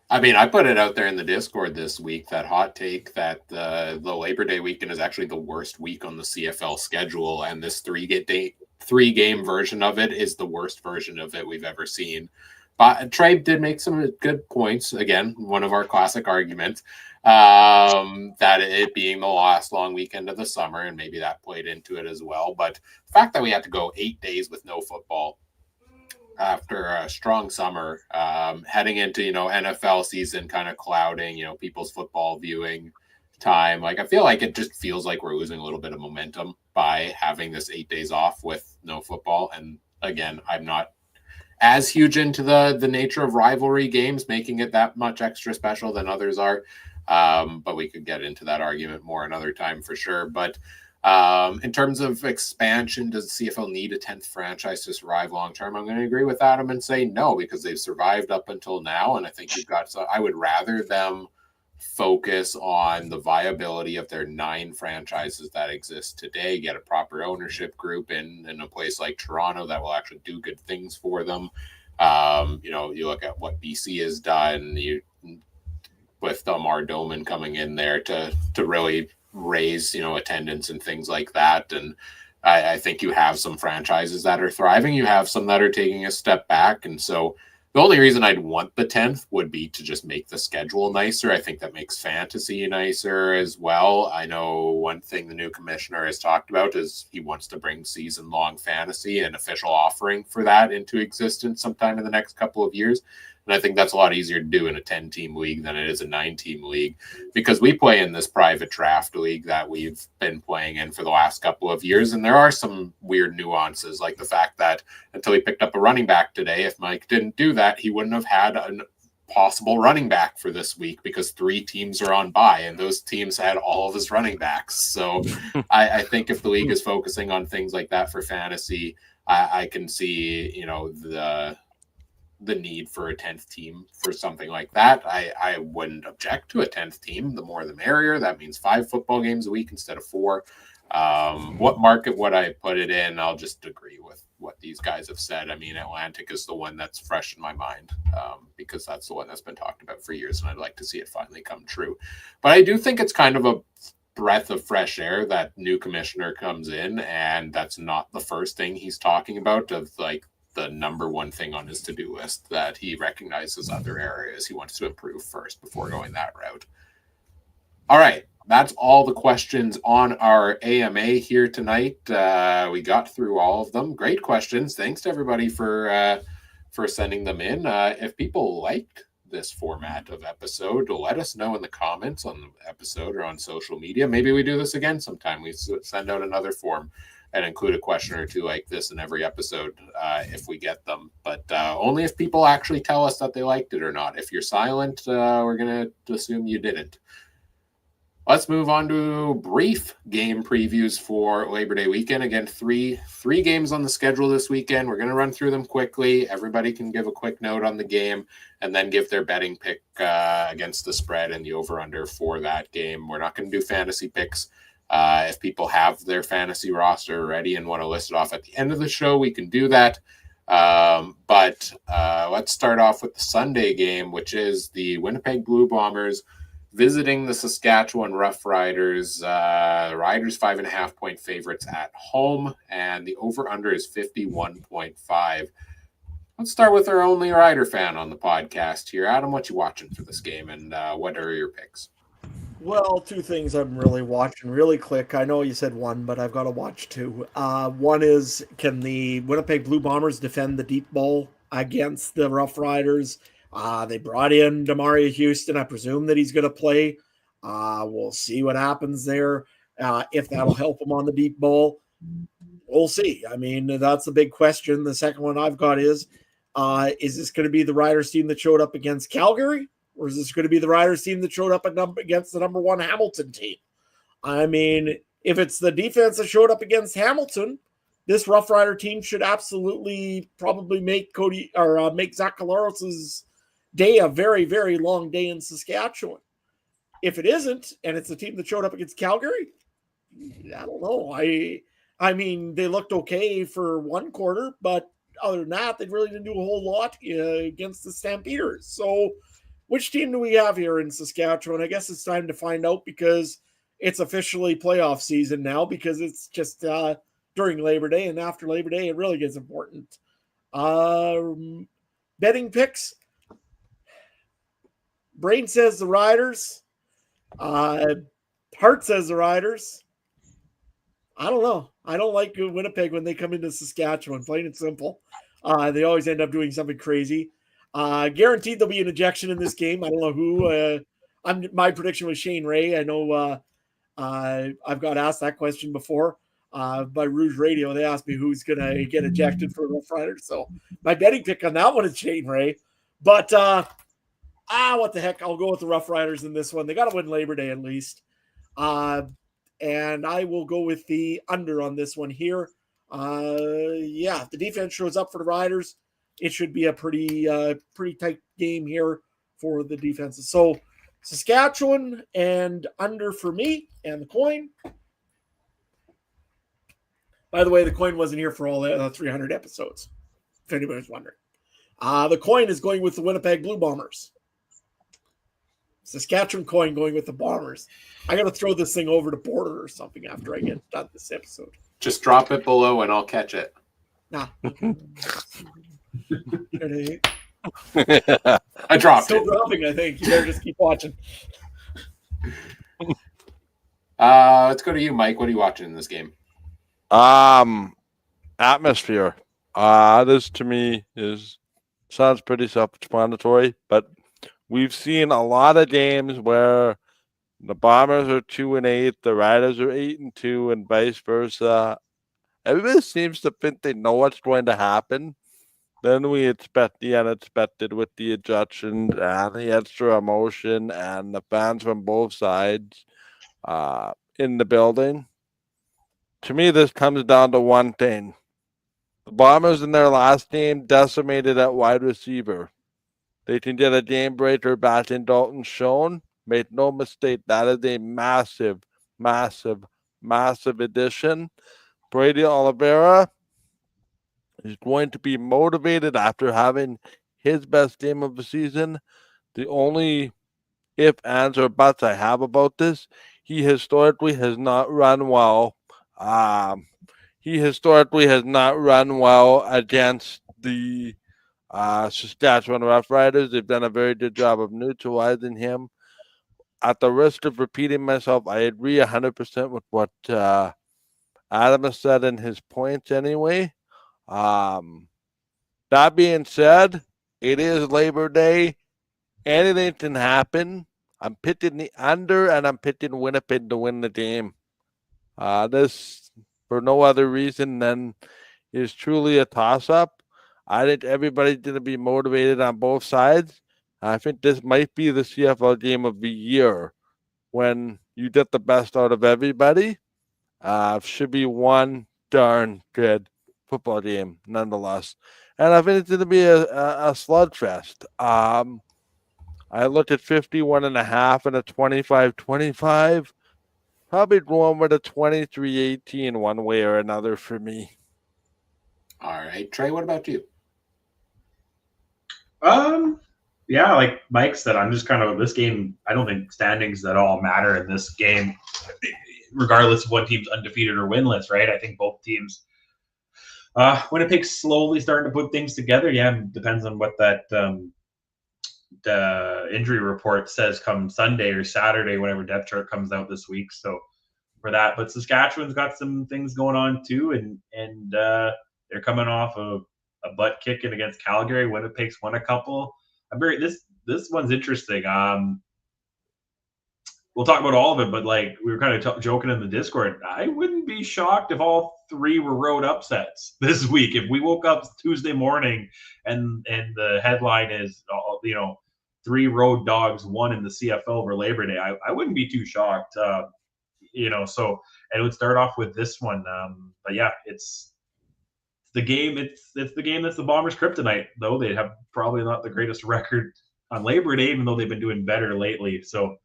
I mean, I put it out there in the Discord this week, that hot take that the Labor Day weekend is actually the worst week on the CFL schedule, and this three-game version of it is the worst version of it we've ever seen. But Trey did make some good points. Again, one of our classic arguments, that it being the last long weekend of the summer, and maybe that played into it as well. But the fact that we had to go 8 days with no football after a strong summer, heading into, NFL season kind of clouding, people's football viewing time. Like, I feel like it just feels like we're losing a little bit of momentum by having this 8 days off with no football. And again, I'm not as huge into the nature of rivalry games, making it that much extra special than others are. But we could get into that argument more another time for sure. But in terms of expansion, does the CFL need a 10th franchise to survive long term? I'm going to agree with Adam and say no, because they've survived up until now. And I think you've got, so I would rather them focus on the viability of their 9 franchises that exist today, get a proper ownership group in a place like Toronto that will actually do good things for them. You look at what BC has done, with Amar Doman coming in there to really raise, attendance and things like that. And I think you have some franchises that are thriving. You have some that are taking a step back. And so the only reason I'd want the 10th would be to just make the schedule nicer. I think that makes fantasy nicer as well. I know one thing the new commissioner has talked about is he wants to bring season-long fantasy and official offering for that into existence sometime in the next couple of years. And I think that's a lot easier to do in a 10-team league than it is a 9-team league, because we play in this private draft league that we've been playing in for the last couple of years. And there are some weird nuances, like the fact that until he picked up a running back today, if Mike didn't do that, he wouldn't have had a possible running back for this week, because 3 teams are on bye and those teams had all of his running backs. So I think if the league is focusing on things like that for fantasy, I can see, the need for a 10th team for something like that. I wouldn't object to a 10th team. The more the merrier. That means 5 football games a week instead of 4. What market would I put it in? I'll just agree with what these guys have said. I mean, Atlantic is the one that's fresh in my mind, because that's the one that's been talked about for years, and I'd like to see it finally come true. But I do think it's kind of a breath of fresh air that new commissioner comes in, and that's not the first thing he's talking about, of like the number one thing on his to-do list, that he recognizes other areas he wants to improve first before going that route. All right, that's all the questions on our AMA here tonight. We got through all of them. Great questions. Thanks to everybody for sending them in. If people liked this format of episode, let us know in the comments on the episode or on social media. Maybe we do this again sometime. We send out another form and include a question or two like this in every episode if we get them. But only if people actually tell us that they liked it or not. If you're silent, we're going to assume you didn't. Let's move on to brief game previews for Labor Day weekend. Again, three games on the schedule this weekend. We're going to run through them quickly. Everybody can give a quick note on the game and then give their betting pick against the spread and the over-under for that game. We're not going to do fantasy picks. If people have their fantasy roster ready and want to list it off at the end of the show, we can do that. But let's start off with the Sunday game, which is the Winnipeg Blue Bombers visiting the Saskatchewan Roughriders. Riders 5.5-point favorites at home, and the over-under is 51.5. Let's start with our only Rider fan on the podcast here. Adam, what you watching for this game, and what are your picks? Well, two things I'm really watching really quick. I know you said one, but I've got to watch two. One is, can the Winnipeg Blue Bombers defend the deep ball against the Rough Riders? They brought in Demaria Houston. I presume that he's going to play. We'll see what happens there. If that'll help him on the deep ball, we'll see. I mean, that's a big question. The second one I've got is this going to be the Riders team that showed up against Calgary? Or is this going to be the Riders team that showed up against the number one Hamilton team? I mean, if it's the defense that showed up against Hamilton, this Rough Rider team should absolutely probably make Zach Collaros' day a very, very long day in Saskatchewan. If it isn't, and it's a team that showed up against Calgary, I don't know. I mean, they looked okay for one quarter, but other than that, they really didn't do a whole lot against the Stampeders. So which team do we have here in Saskatchewan? I guess it's time to find out, because it's officially playoff season now, because it's just during Labor Day, and after Labor Day, it really gets important. Betting picks. Brain says the Riders. Heart says the Riders. I don't know. I don't like Winnipeg when they come into Saskatchewan, plain and simple. They always end up doing something crazy. Guaranteed there'll be an ejection in this game. I don't know who. My prediction was Shane Ray. I know I've got asked that question before by Rouge Radio. They asked me who's going to get ejected for the Rough Riders. So my betting pick on that one is Shane Ray. But what the heck? I'll go with the Rough Riders in this one. They got to win Labor Day at least. And I will go with the under on this one here. If the defense shows up for the Riders, it should be a pretty tight game here for the defenses. So Saskatchewan and under for me, and the coin. By the way, the coin wasn't here for all the 300 episodes, if anybody's wondering. The coin is going with the Winnipeg Blue Bombers. Saskatchewan coin going with the Bombers. I got to throw this thing over to Border or something after I get done this episode. Just drop it below and I'll catch it. Nah. I dropped Still it. dropping, I think. You better just keep watching. Let's go to you, Mike. What are you watching in this game? Atmosphere. This to me sounds pretty self-explanatory, but we've seen a lot of games where the Bombers are 2-8, the Riders are 8-2, and vice versa. Everybody seems to think they know what's going to happen. Then we expect the unexpected with the ejections and the extra emotion and the fans from both sides in the building. To me, this comes down to one thing. The Bombers in their last game decimated at wide receiver. They can get a game breaker back in Dalton Schoen. Make no mistake, that is a massive, massive, massive addition. Brady Oliveira is going to be motivated after having his best game of the season. The only if, ands, or buts I have about this, he historically has not run well. He historically has not run well against the Saskatchewan Roughriders. They've done a very good job of neutralizing him. at the risk of repeating myself, I agree 100% with what Adam has said in his points anyway. That being said, it is Labor Day. Anything can happen. I'm pitching the under, and I'm pitching Winnipeg to win the game. This, for no other reason than is truly a toss-up. I think everybody's going to be motivated on both sides. I think this might be the CFL game of the year when you get the best out of everybody. Should be one darn good football game, nonetheless. And I think it's going to be a slugfest. I looked at 51.5 and a 25-25. Probably going with a 23-18 one way or another for me. All right, Trey, what about you? Yeah, like Mike said, I'm just kind of this game. I don't think standings at all matter in this game, regardless of what team's undefeated or winless, right? I think both teams. Winnipeg's slowly starting to put things together. Yeah, depends on what that the injury report says come Sunday or Saturday, whenever depth chart comes out this week. So for that, but Saskatchewan's got some things going on too, and they're coming off of a butt kicking against Calgary. Winnipeg's won a couple. This one's interesting. We'll talk about all of it, but like we were kind of joking in the Discord, I wouldn't be shocked if all three were road upsets this week. If we woke up Tuesday morning and the headline is, 3 road dogs won in the CFL over Labor Day, I wouldn't be too shocked. So and it would start off with this one. But yeah, it's the game. It's the game that's the Bombers' kryptonite, though. They have probably not the greatest record on Labor Day, even though they've been doing better lately. So,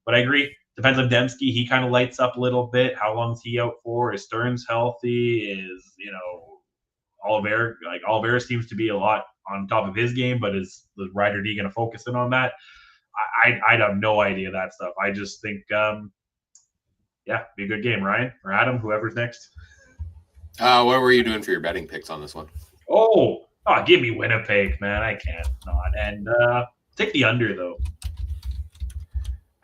but I agree. Depends on Dembski. He kind of lights up a little bit. How long's he out for? Is Stearns healthy? Is, Oliveira seems to be a lot on top of his game, but is the Ryder D going to focus in on that? I have no idea that stuff. I just think, be a good game. Ryan or Adam, whoever's next. What were you doing for your betting picks on this one? Oh, give me Winnipeg, man. I can't not. And take the under, though.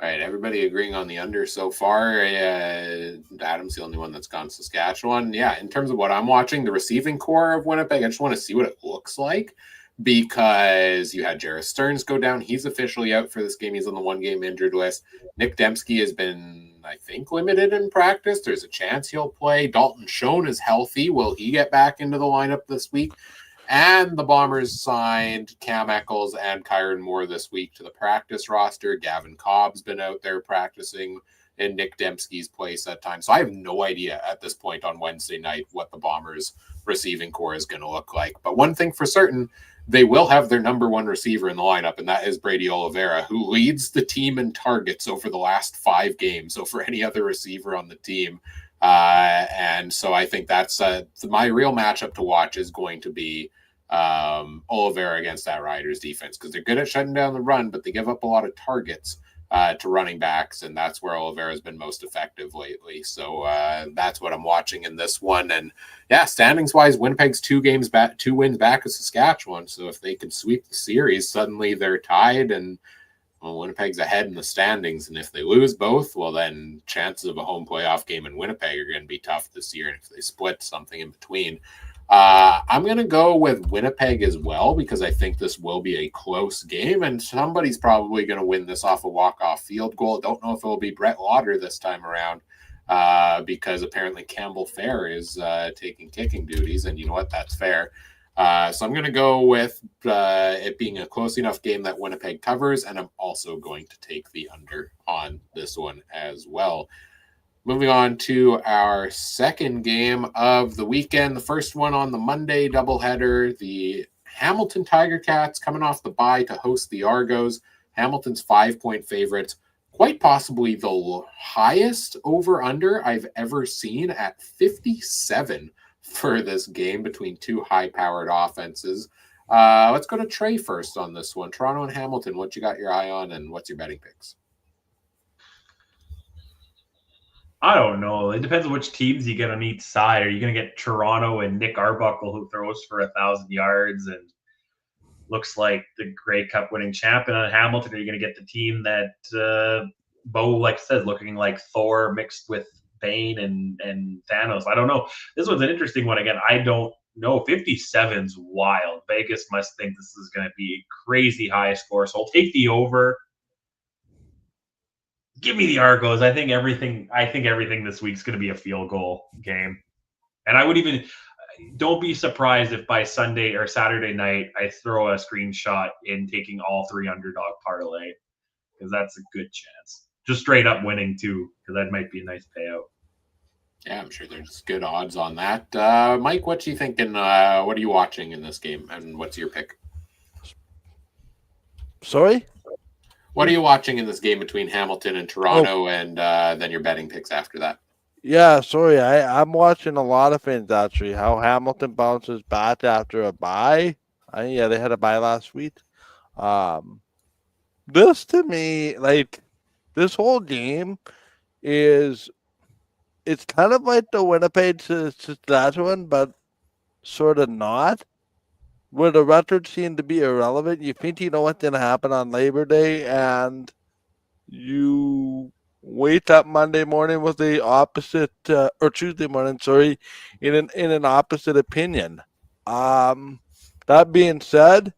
All right, everybody agreeing on the under so far. Adam's the only one that's gone Saskatchewan. Yeah, in terms of what I'm watching, the receiving core of Winnipeg, I just want to see what it looks like because you had Jarrett Stearns go down. He's officially out for this game. He's on the one-game injured list. Nick Dembski has been, I think, limited in practice. There's a chance he'll play. Dalton Schoen is healthy. Will he get back into the lineup this week? And the Bombers signed Cam Eccles and Kyron Moore this week to the practice roster. Gavin Cobb's been out there practicing in Nick Dembski's place at times. So I have no idea at this point on Wednesday night what the Bombers receiving core is going to look like. But one thing for certain, they will have their number one receiver in the lineup, and that is Brady Oliveira, who leads the team in targets over the last 5 games over any other receiver on the team. And so I think that's my real matchup to watch is going to be Oliveira against that Riders defense because they're good at shutting down the run, but they give up a lot of targets to running backs, and that's where Oliveira has been most effective lately. So that's what I'm watching in this one. And yeah, standings wise, Winnipeg's 2 wins back of Saskatchewan. So if they can sweep the series, suddenly they're tied and Winnipeg's ahead in the standings. And if they lose both, well, then chances of a home playoff game in Winnipeg are going to be tough this year. And if they split, something in between. I'm going to go with Winnipeg as well because I think this will be a close game and somebody's probably going to win this off a walk-off field goal. Don't know if it will be Brett Lauder this time around because apparently Campbell Fair is taking kicking duties, and you know what? That's fair. So I'm going to go with it being a close enough game that Winnipeg covers, and I'm also going to take the under on this one as well. Moving on to our second game of the weekend, the first one on the Monday doubleheader, the Hamilton Tiger Cats coming off the bye to host the Argos. Hamilton's 5-point favorites, quite possibly the highest over-under I've ever seen at 57 for this game between 2 high-powered offenses. Let's go to Trey first on this one. Toronto and Hamilton, what you got your eye on and what's your betting picks? I don't know. It depends on which teams you get on each side. Are you going to get Toronto and Nick Arbuckle, who throws for 1,000 yards and looks like the Grey Cup winning champion on Hamilton? Are you going to get the team that Bo, like I said, looking like Thor mixed with Bane and Thanos. I don't know. This was an interesting one. Again, I don't know. 57's wild. Vegas must think this is going to be a crazy high score. So I'll take the over. Give me the Argos. I think everything this week's going to be a field goal game. And I would even don't be surprised if by Sunday or Saturday night I throw a screenshot in taking all 3 underdog parlay, because that's a good chance. Just straight up winning too, because that might be a nice payout. Yeah, I'm sure there's good odds on that. Mike, what you thinking? What are you watching in this game, and what's your pick? Sorry? What are you watching in this game between Hamilton and Toronto, and then your betting picks after that? Yeah, sorry. I'm watching a lot of things, actually. How Hamilton bounces back after a bye. Yeah, they had a bye last week. This, to me, like, this whole game it's kind of like the Winnipeg to Saskatchewan, but sort of not. Where the records seem to be irrelevant. You think you know what's going to happen on Labor Day, and you wake up Monday morning with the opposite, or Tuesday morning, sorry, in an opposite opinion. That being said,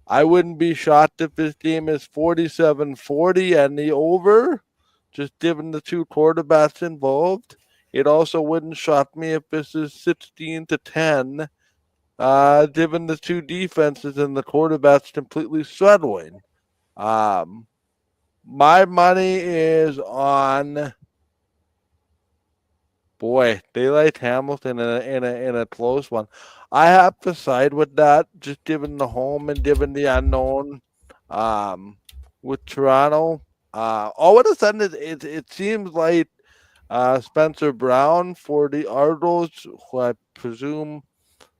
I wouldn't be shocked if this game is 47-40 and the over, just given the two quarterbacks involved. It also wouldn't shock me if this is 16-10, given the two defenses and the quarterbacks completely struggling. My money is on, boy, daylight Hamilton in a close one. I have to side with that, just given the home and given the unknown. With Toronto, all of a sudden it seems like Spencer Brown for the Argos, who I presume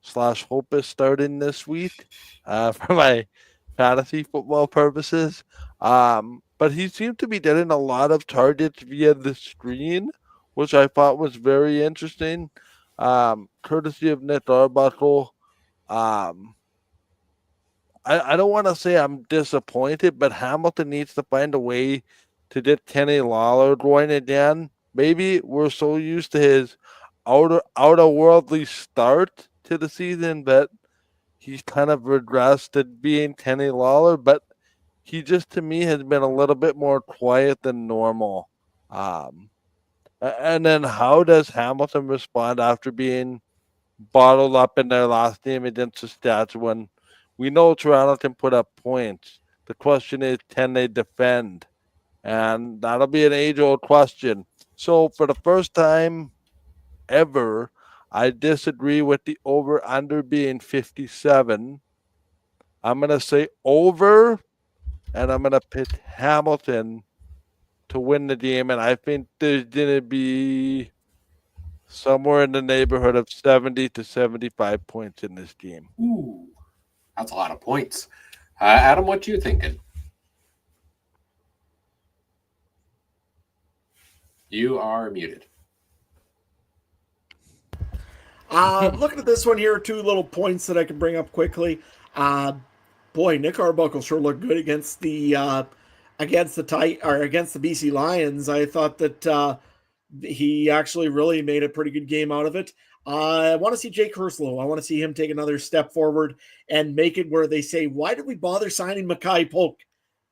/ hope is starting this week for my fantasy football purposes. But he seemed to be getting a lot of targets via the screen, which I thought was very interesting. Courtesy of Nick Arbuckle. I don't want to say I'm disappointed, but Hamilton needs to find a way to get Kenny Lawler going again. Maybe we're so used to his outer-worldly start to the season that he's kind of regressed to being Kenny Lawler, but he just, to me, has been a little bit more quiet than normal. And then how does Hamilton respond after being bottled up in their last game against Saskatchewan? We know Toronto can put up points. The question is, can they defend? And that'll be an age-old question. So for the first time ever, I disagree with the over-under being 57. I'm going to say over, and I'm going to pick Hamilton to win the game. And I think there's going to be somewhere in the neighborhood of 70 to 75 points in this game. Ooh, that's a lot of points. Adam, what you thinking? You are muted. Looking at this one here, 2 little points that I can bring up quickly. Boy, Nick Arbuckle sure looked good against the BC Lions. I thought that he actually really made a pretty good game out of it. I want to see Jake Herslow. I want to see him take another step forward and make it where they say, "Why did we bother signing Mackay Polk?"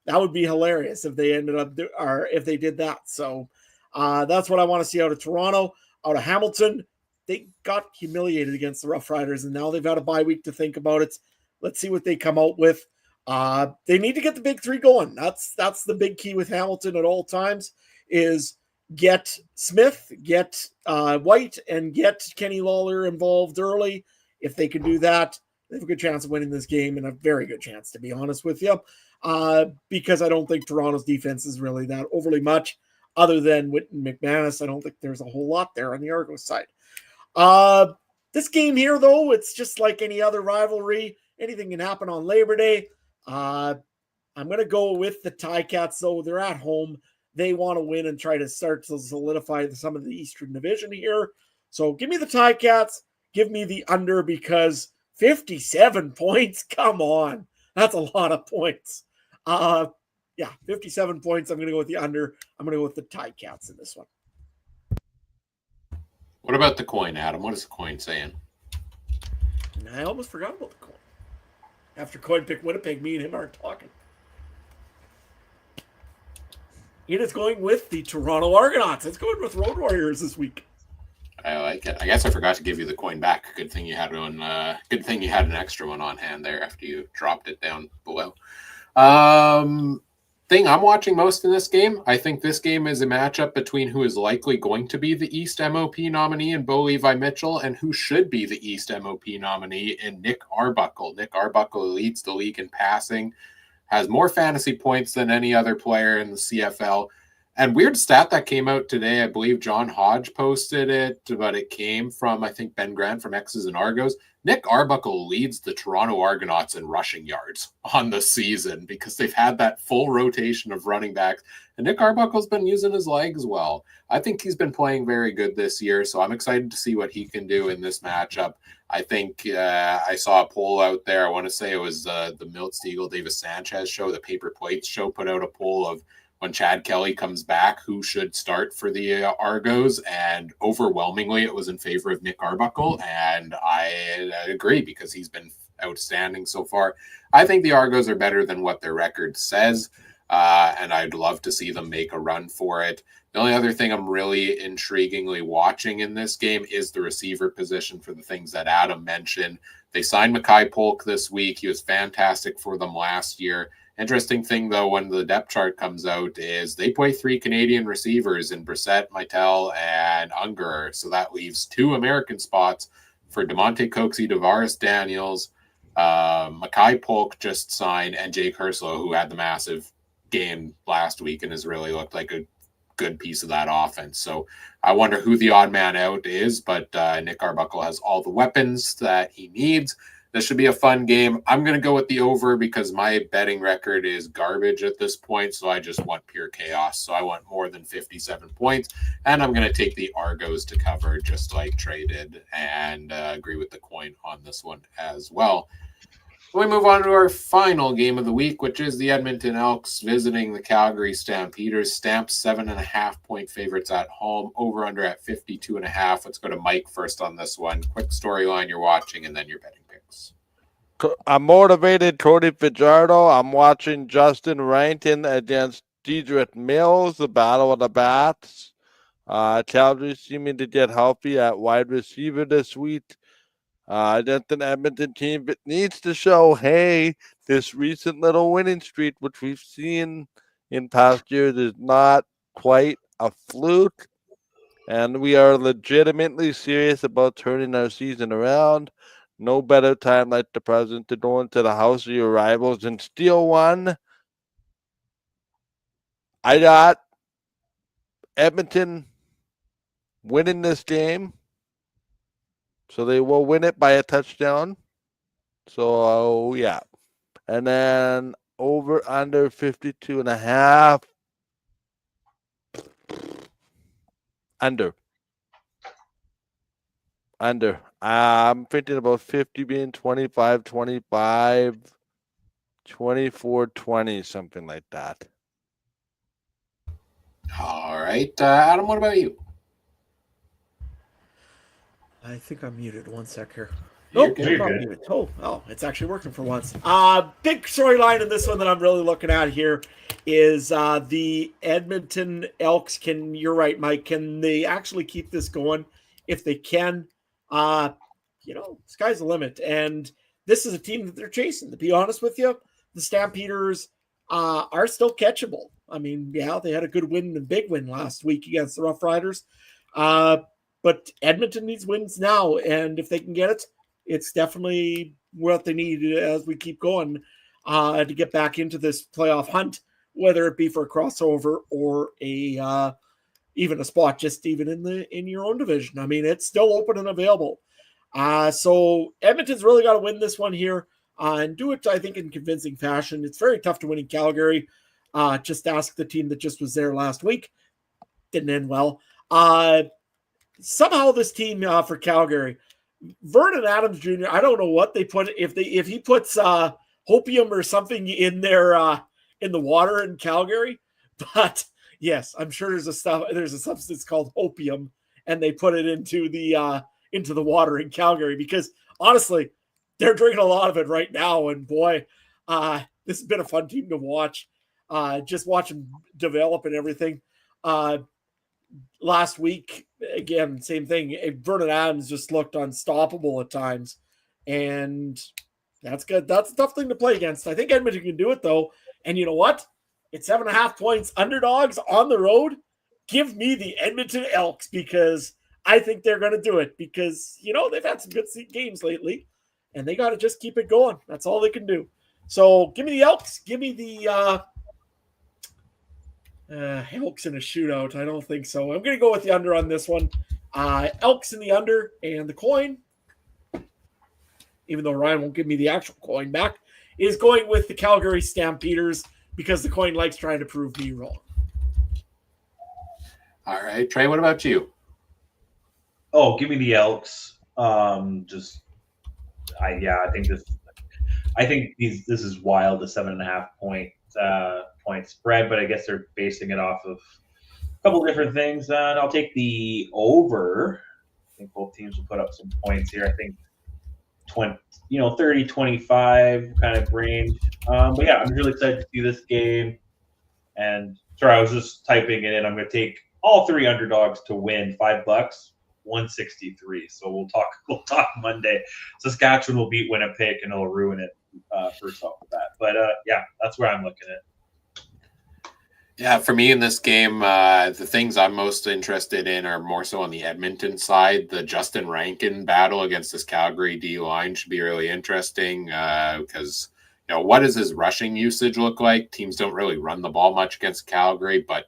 That would be hilarious if they if they did that. So that's what I want to see out of Toronto. Out of Hamilton, they got humiliated against the Rough Riders, and now they've had a bye week to think about it. Let's see what they come out with. They need to get the big 3 going. That's the big key with Hamilton at all times is get Smith, get White, and get Kenny Lawler involved early. If they can do that, they have a good chance of winning this game, and a very good chance, to be honest with you, because I don't think Toronto's defense is really that overly much. Other than Whitten McManus, I don't think there's a whole lot there on the Argos side. This game here, though, it's just like any other rivalry. Anything can happen on Labor Day. I'm going to go with the Ticats, though. They're at home. They want to win and try to start to solidify some of the Eastern Division here. So give me the Ticats. Give me the under, because 57 points? Come on. That's a lot of points. Yeah, 57 points. I'm going to go with the under. I'm going to go with the Ticats in this one. What about the coin, Adam? What is the coin saying? And I almost forgot about the coin. After coin pick Winnipeg, me and him aren't talking. It is going with the Toronto Argonauts. It's going with Road Warriors this week. I like it. I guess I forgot to give you the coin back. Good thing you had one. Good thing you had an extra one on hand there after you dropped it down below. Thing I'm watching most in this game, I think this game is a matchup between who is likely going to be the East MOP nominee in Bo Levi Mitchell and who should be the East MOP nominee in Nick Arbuckle. Nick Arbuckle leads the league in passing, has more fantasy points than any other player in the CFL. And weird stat that came out today, I believe John Hodge posted it, but it came from, I think, Ben Grant from X's and Argos. Nick Arbuckle leads the Toronto Argonauts in rushing yards on the season because they've had that full rotation of running backs. And Nick Arbuckle's been using his legs well. I think he's been playing very good this year, so I'm excited to see what he can do in this matchup. I think I saw a poll out there. I want to say it was the Milt Stiegel, Davis Sanchez show, the Paper Plates show, put out a poll of when Chad Kelly comes back, who should start for the Argos, and overwhelmingly it was in favor of Nick Arbuckle, and I agree because he's been outstanding so far. I think the Argos are better than what their record says, and I'd love to see them make a run for it. The only other thing I'm really intriguingly watching in this game is the receiver position for the things that Adam mentioned. They signed Makai Polk this week. He was fantastic for them last year. Interesting thing, though, when the depth chart comes out is they play 3 Canadian receivers in Brissett, Maitel, and Ungerer. So that leaves 2 American spots for DeMonte Coxie, Davaris Daniels, Makai Polk just signed, and Jake Herslow, who had the massive game last week and has really looked like a good piece of that offense. So I wonder who the odd man out is, but Nick Arbuckle has all the weapons that he needs. This should be a fun game. I'm going to go with the over because my betting record is garbage at this point, so I just want pure chaos. So I want more than 57 points, and I'm going to take the Argos to cover just like Trey did, and agree with the coin on this one as well. We move on to our final game of the week, which is the Edmonton Elks visiting the Calgary Stampeders. Stamps 7.5-point favorites at home, over under at 52.5. Let's go to Mike first on this one. Quick storyline you're watching, and then your betting picks. I'm motivated Cody Fajardo. I'm watching Justin Rankin against Diedrich Mills, the battle of the bats. Calgary seeming to get healthy at wide receiver this week. Against an Edmonton team that needs to show, hey, this recent little winning streak, which we've seen in past years, is not quite a fluke. And we are legitimately serious about turning our season around. No better time like the present to go into the house of your rivals and steal one. I got Edmonton winning this game. So they will win it by a touchdown. So, yeah. And then over under 52.5. Under. I'm thinking about 50 being 25, 25, 24, 20, something like that. All right. Adam, what about you? I think I'm muted. One sec here. You're Nope, good. I'm not muted. Oh, it's actually working for once. Big storyline in this one that I'm really looking at here is the Edmonton Elks. You're right, Mike. Can they actually keep this going? If they can, sky's the limit. And this is a team that they're chasing. To be honest with you, the Stampeders are still catchable. I mean, yeah, they had a good win, a big win last week against the Rough Riders. But Edmonton needs wins now, and if they can get it, it's definitely what they need as we keep going to get back into this playoff hunt, whether it be for a crossover or even a spot, just even in your own division. I mean, it's still open and available. So Edmonton's really got to win this one here and do it, I think, in convincing fashion. It's very tough to win in Calgary. Just ask the team that just was there last week. Didn't end well. Somehow this team for Calgary, Vernon Adams Jr., I don't know what they put, if he puts hopium or something in their in the water in Calgary, but yes, I'm sure there's a substance called opium, and they put it into the water in Calgary because honestly, they're drinking a lot of it right now. And boy, this has been a fun team to watch. Just watch them develop and everything. Last week, again, same thing. Vernon Adams just looked unstoppable at times, and that's good. That's a tough thing to play against. I think Edmonton can do it though. And you know what? It's 7.5 points underdogs on the road. Give me the Edmonton Elks because I think they're going to do it because, they've had some good games lately and they got to just keep it going. That's all they can do. So give me the Elks. Give me the Elks in a shootout. I don't think so. I'm going to go with the under on this one. Elks in the under and the coin, even though Ryan won't give me the actual coin back, is going with the Calgary Stampeders because the coin likes trying to prove me wrong. All right, Trey, what about you? Oh, give me the Elks. I think this is wild, the 7.5 point spread, but I guess they're basing it off of a couple different things. And I'll take the over. I think both teams will put up some points here. I think 30, 25 kind of range. But yeah, I'm really excited to see this game. And sorry, I was just typing it in. I'm going to take all three underdogs to win $5, 163. So we'll talk Monday. Saskatchewan will beat Winnipeg and it'll ruin it first off the bat. But yeah, that's where I'm looking at. Yeah, for me in this game, the things I'm most interested in are more so on the Edmonton side. The Justin Rankin battle against this Calgary D line should be really interesting because, what does his rushing usage look like? Teams don't really run the ball much against Calgary, but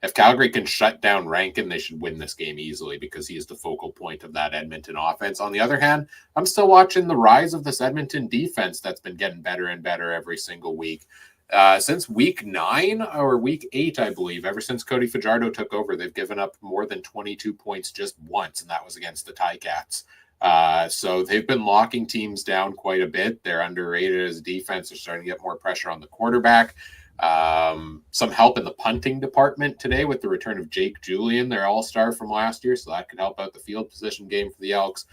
if Calgary can shut down Rankin, they should win this game easily because he is the focal point of that Edmonton offense. On the other hand, I'm still watching the rise of this Edmonton defense that's been getting better and better every single week. Since week 9 or week 8, I believe, ever since Cody Fajardo took over, they've given up more than 22 points just once, and that was against the Ticats. So they've been locking teams down quite a bit. They're underrated as a defense. They're starting to get more pressure on the quarterback. Some help in the punting department today with the return of Jake Julian, their all-star from last year, so that could help out the field position game for the Elks.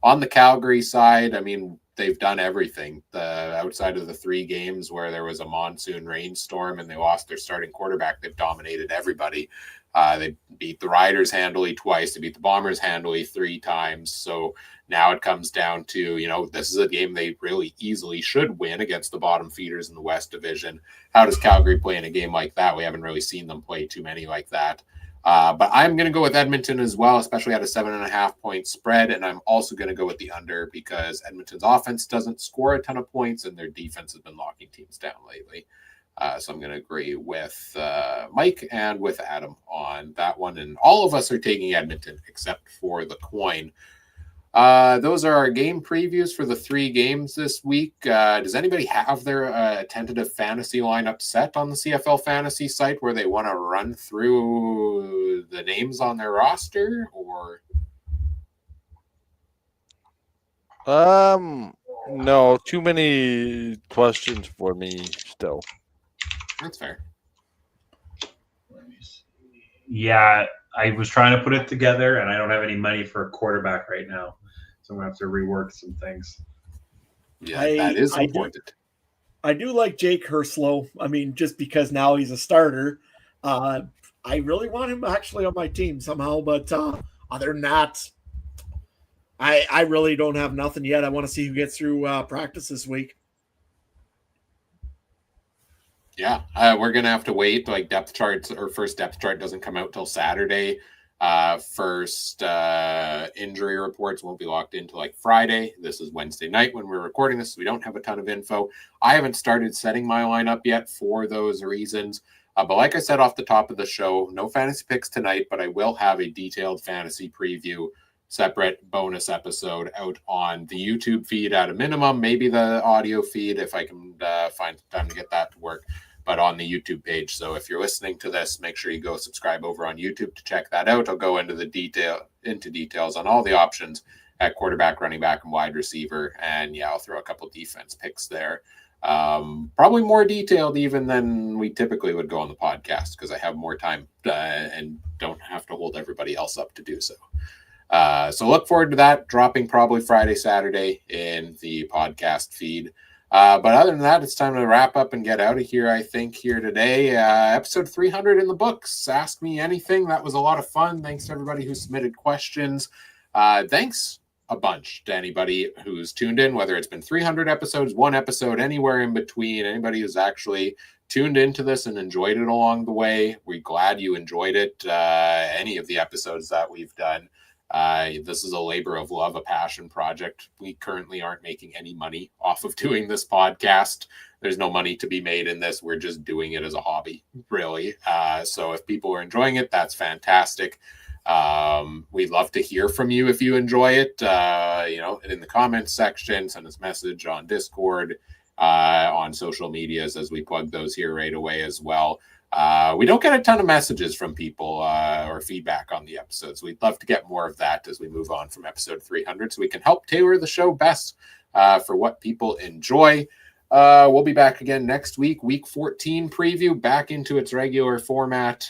On the Calgary side, I mean, they've done everything. Outside of the 3 games where there was a monsoon rainstorm and they lost their starting quarterback, they've dominated everybody. They beat the Riders handily twice. They beat the Bombers handily 3 times. So now it comes down to, this is a game they really easily should win against the bottom feeders in the West Division. How does Calgary play in a game like that? We haven't really seen them play too many like that. But I'm going to go with Edmonton as well, especially at a 7.5 point spread. And I'm also going to go with the under because Edmonton's offense doesn't score a ton of points and their defense has been locking teams down lately. So I'm going to agree with Mike and with Adam on that one. And all of us are taking Edmonton except for the coin. Those are our game previews for the 3 games this week. Does anybody have their tentative fantasy lineup set on the CFL fantasy site where they want to run through the names on their roster or? No, too many questions for me still. That's fair. Yeah, I was trying to put it together and I don't have any money for a quarterback right now. So I'm going to have to rework some things. Yeah, that is important. I do like Jake Herslow. I mean, just because now he's a starter. I really want him actually on my team somehow. But other than that, I really don't have nothing yet. I want to see who gets through practice this week. Yeah, we're going to have to wait. Like depth charts or first depth chart doesn't come out till Saturday. First injury reports won't be locked into like Friday. This is Wednesday night when we're recording this. So we don't have a ton of info. I haven't started setting my lineup yet for those reasons. But like I said off the top of the show, no fantasy picks tonight, but I will have a detailed fantasy preview, separate bonus episode out on the YouTube feed at a minimum, maybe the audio feed if I can find time to get that to work. But on the YouTube page. So if you're listening to this, make sure you go subscribe over on YouTube to check that out. I'll go into details on all the options at quarterback, running back, and wide receiver. And yeah, I'll throw a couple defense picks there. Probably more detailed even than we typically would go on the podcast because I have more time and don't have to hold everybody else up to do so. So look forward to that dropping probably Friday, Saturday in the podcast feed. But other than that, it's time to wrap up and get out of here, I think, here today. Episode 300 in the books. Ask Me Anything. That was a lot of fun. Thanks to everybody who submitted questions. Thanks a bunch to anybody who's tuned in, whether it's been 300 episodes, one episode, anywhere in between, anybody who's actually tuned into this and enjoyed it along the way. We're glad you enjoyed it. Any of the episodes that we've done. This is a labor of love, a passion project. We currently aren't making any money off of doing this podcast. There's no money to be made in this. We're just doing it as a hobby, really. So if people are enjoying it, that's fantastic. We'd love to hear from you if you enjoy it, in the comments section, send us a message on Discord, on social medias as we plug those here right away as well. We don't get a ton of messages from people or feedback on the episodes. We'd love to get more of that as we move on from episode 300 so we can help tailor the show best for what people enjoy. We'll be back again next week, week 14 preview, back into its regular format.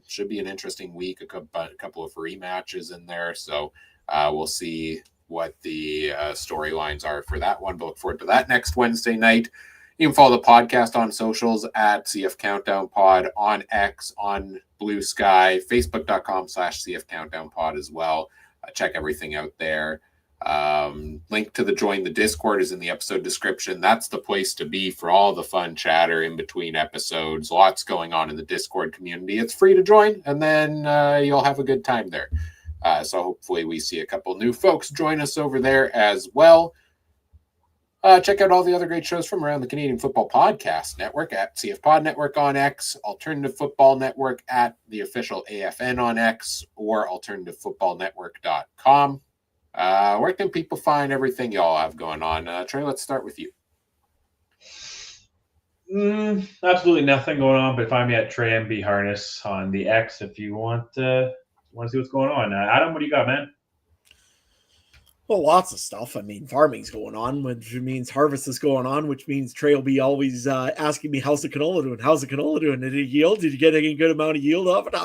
Should be an interesting week, a couple of rematches in there. So we'll see what the storylines are for that one. But look forward to that next Wednesday night. You can follow the podcast on socials at CF Countdown Pod, on X, on Blue Sky, facebook.com/CF Countdown Pod as well. Check everything out there. Link to the join the Discord is in the episode description. That's the place to be for all the fun chatter in between episodes. Lots going on in the Discord community. It's free to join, and then you'll have a good time there. So hopefully we see a couple new folks join us over there as well. Check out all the other great shows from around the Canadian Football Podcast Network at CF Pod Network on X, Alternative Football Network at the official AFN on X, or alternativefootballnetwork.com. Where can people find everything y'all have going on? Trey, let's start with you. Absolutely nothing going on, but find me at Trey MB Harness on the X if you want to see what's going on. Adam, what do you got, man? Well, lots of stuff. I mean, farming's going on, which means harvest is going on, which means Trey will be always asking me, how's the canola doing? How's the canola doing? Did it yield? Did you get a good amount of yield off it?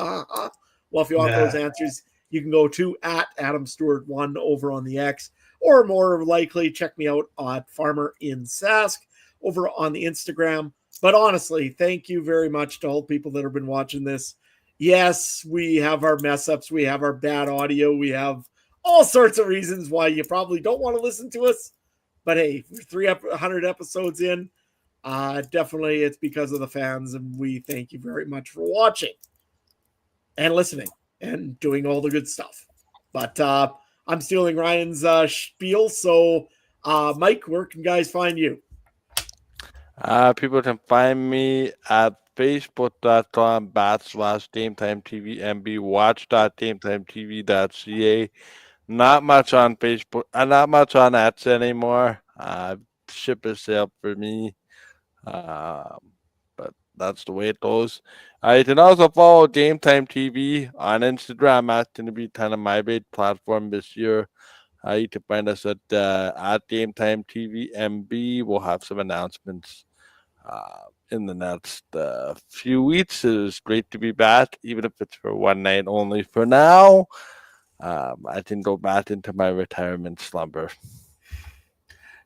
Well, if you want those answers, you can go to at Adam Stewart 1 over on the X, or more likely, check me out at Farmer in Sask over on the Instagram. But honestly, thank you very much to all the people that have been watching this. Yes, we have our mess ups. We have our bad audio. We have all sorts of reasons why you probably don't want to listen to us. But hey, 300 episodes in, definitely it's because of the fans. And we thank you very much for watching and listening and doing all the good stuff. But I'm stealing Ryan's spiel. So, Mike, where can guys find you? People can find me at facebook.com/GameTimeTVMB, watch.GameTimeTV.ca. Not much on Facebook, not much on X anymore. Ship is up for me. But that's the way it goes. You can also follow Game Time TV on Instagram. That's going to be kind of my big platform this year. You can find us at Game Time TV MB. We'll have some announcements in the next few weeks. It is great to be back, even if it's for one night only for now. I can go back into my retirement slumber.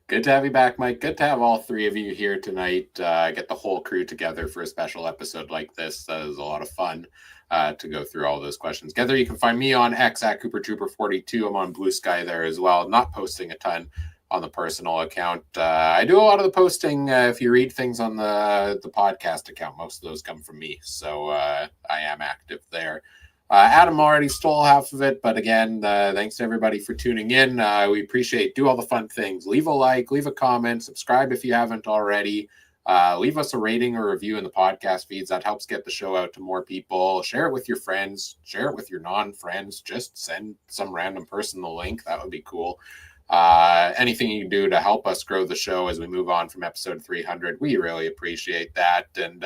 Good to have you back, Mike. Good to have all three of you here tonight. Get the whole crew together for a special episode like this. That is a lot of fun to go through all those questions together. You can find me on X at CooperTrooper42. I'm on Blue Sky there as well. Not posting a ton on the personal account. I do a lot of the posting. If you read things on the podcast account, most of those come from me. So I am active there. Adam already stole half of it, but again, thanks to everybody for tuning in. We appreciate, do all the fun things. Leave a like, leave a comment, subscribe if you haven't already. Leave us a rating or review in the podcast feeds. That helps get the show out to more people. Share it with your friends. Share it with your non-friends. Just send some random person the link. That would be cool. Anything you can do to help us grow the show as we move on from episode 300, we really appreciate that. And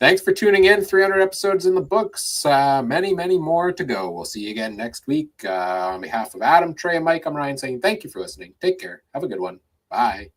thanks for tuning in. 300 episodes in the books. Many, many more to go. We'll see you again next week. On behalf of Adam, Trey, and Mike, I'm Ryan saying thank you for listening. Take care. Have a good one. Bye.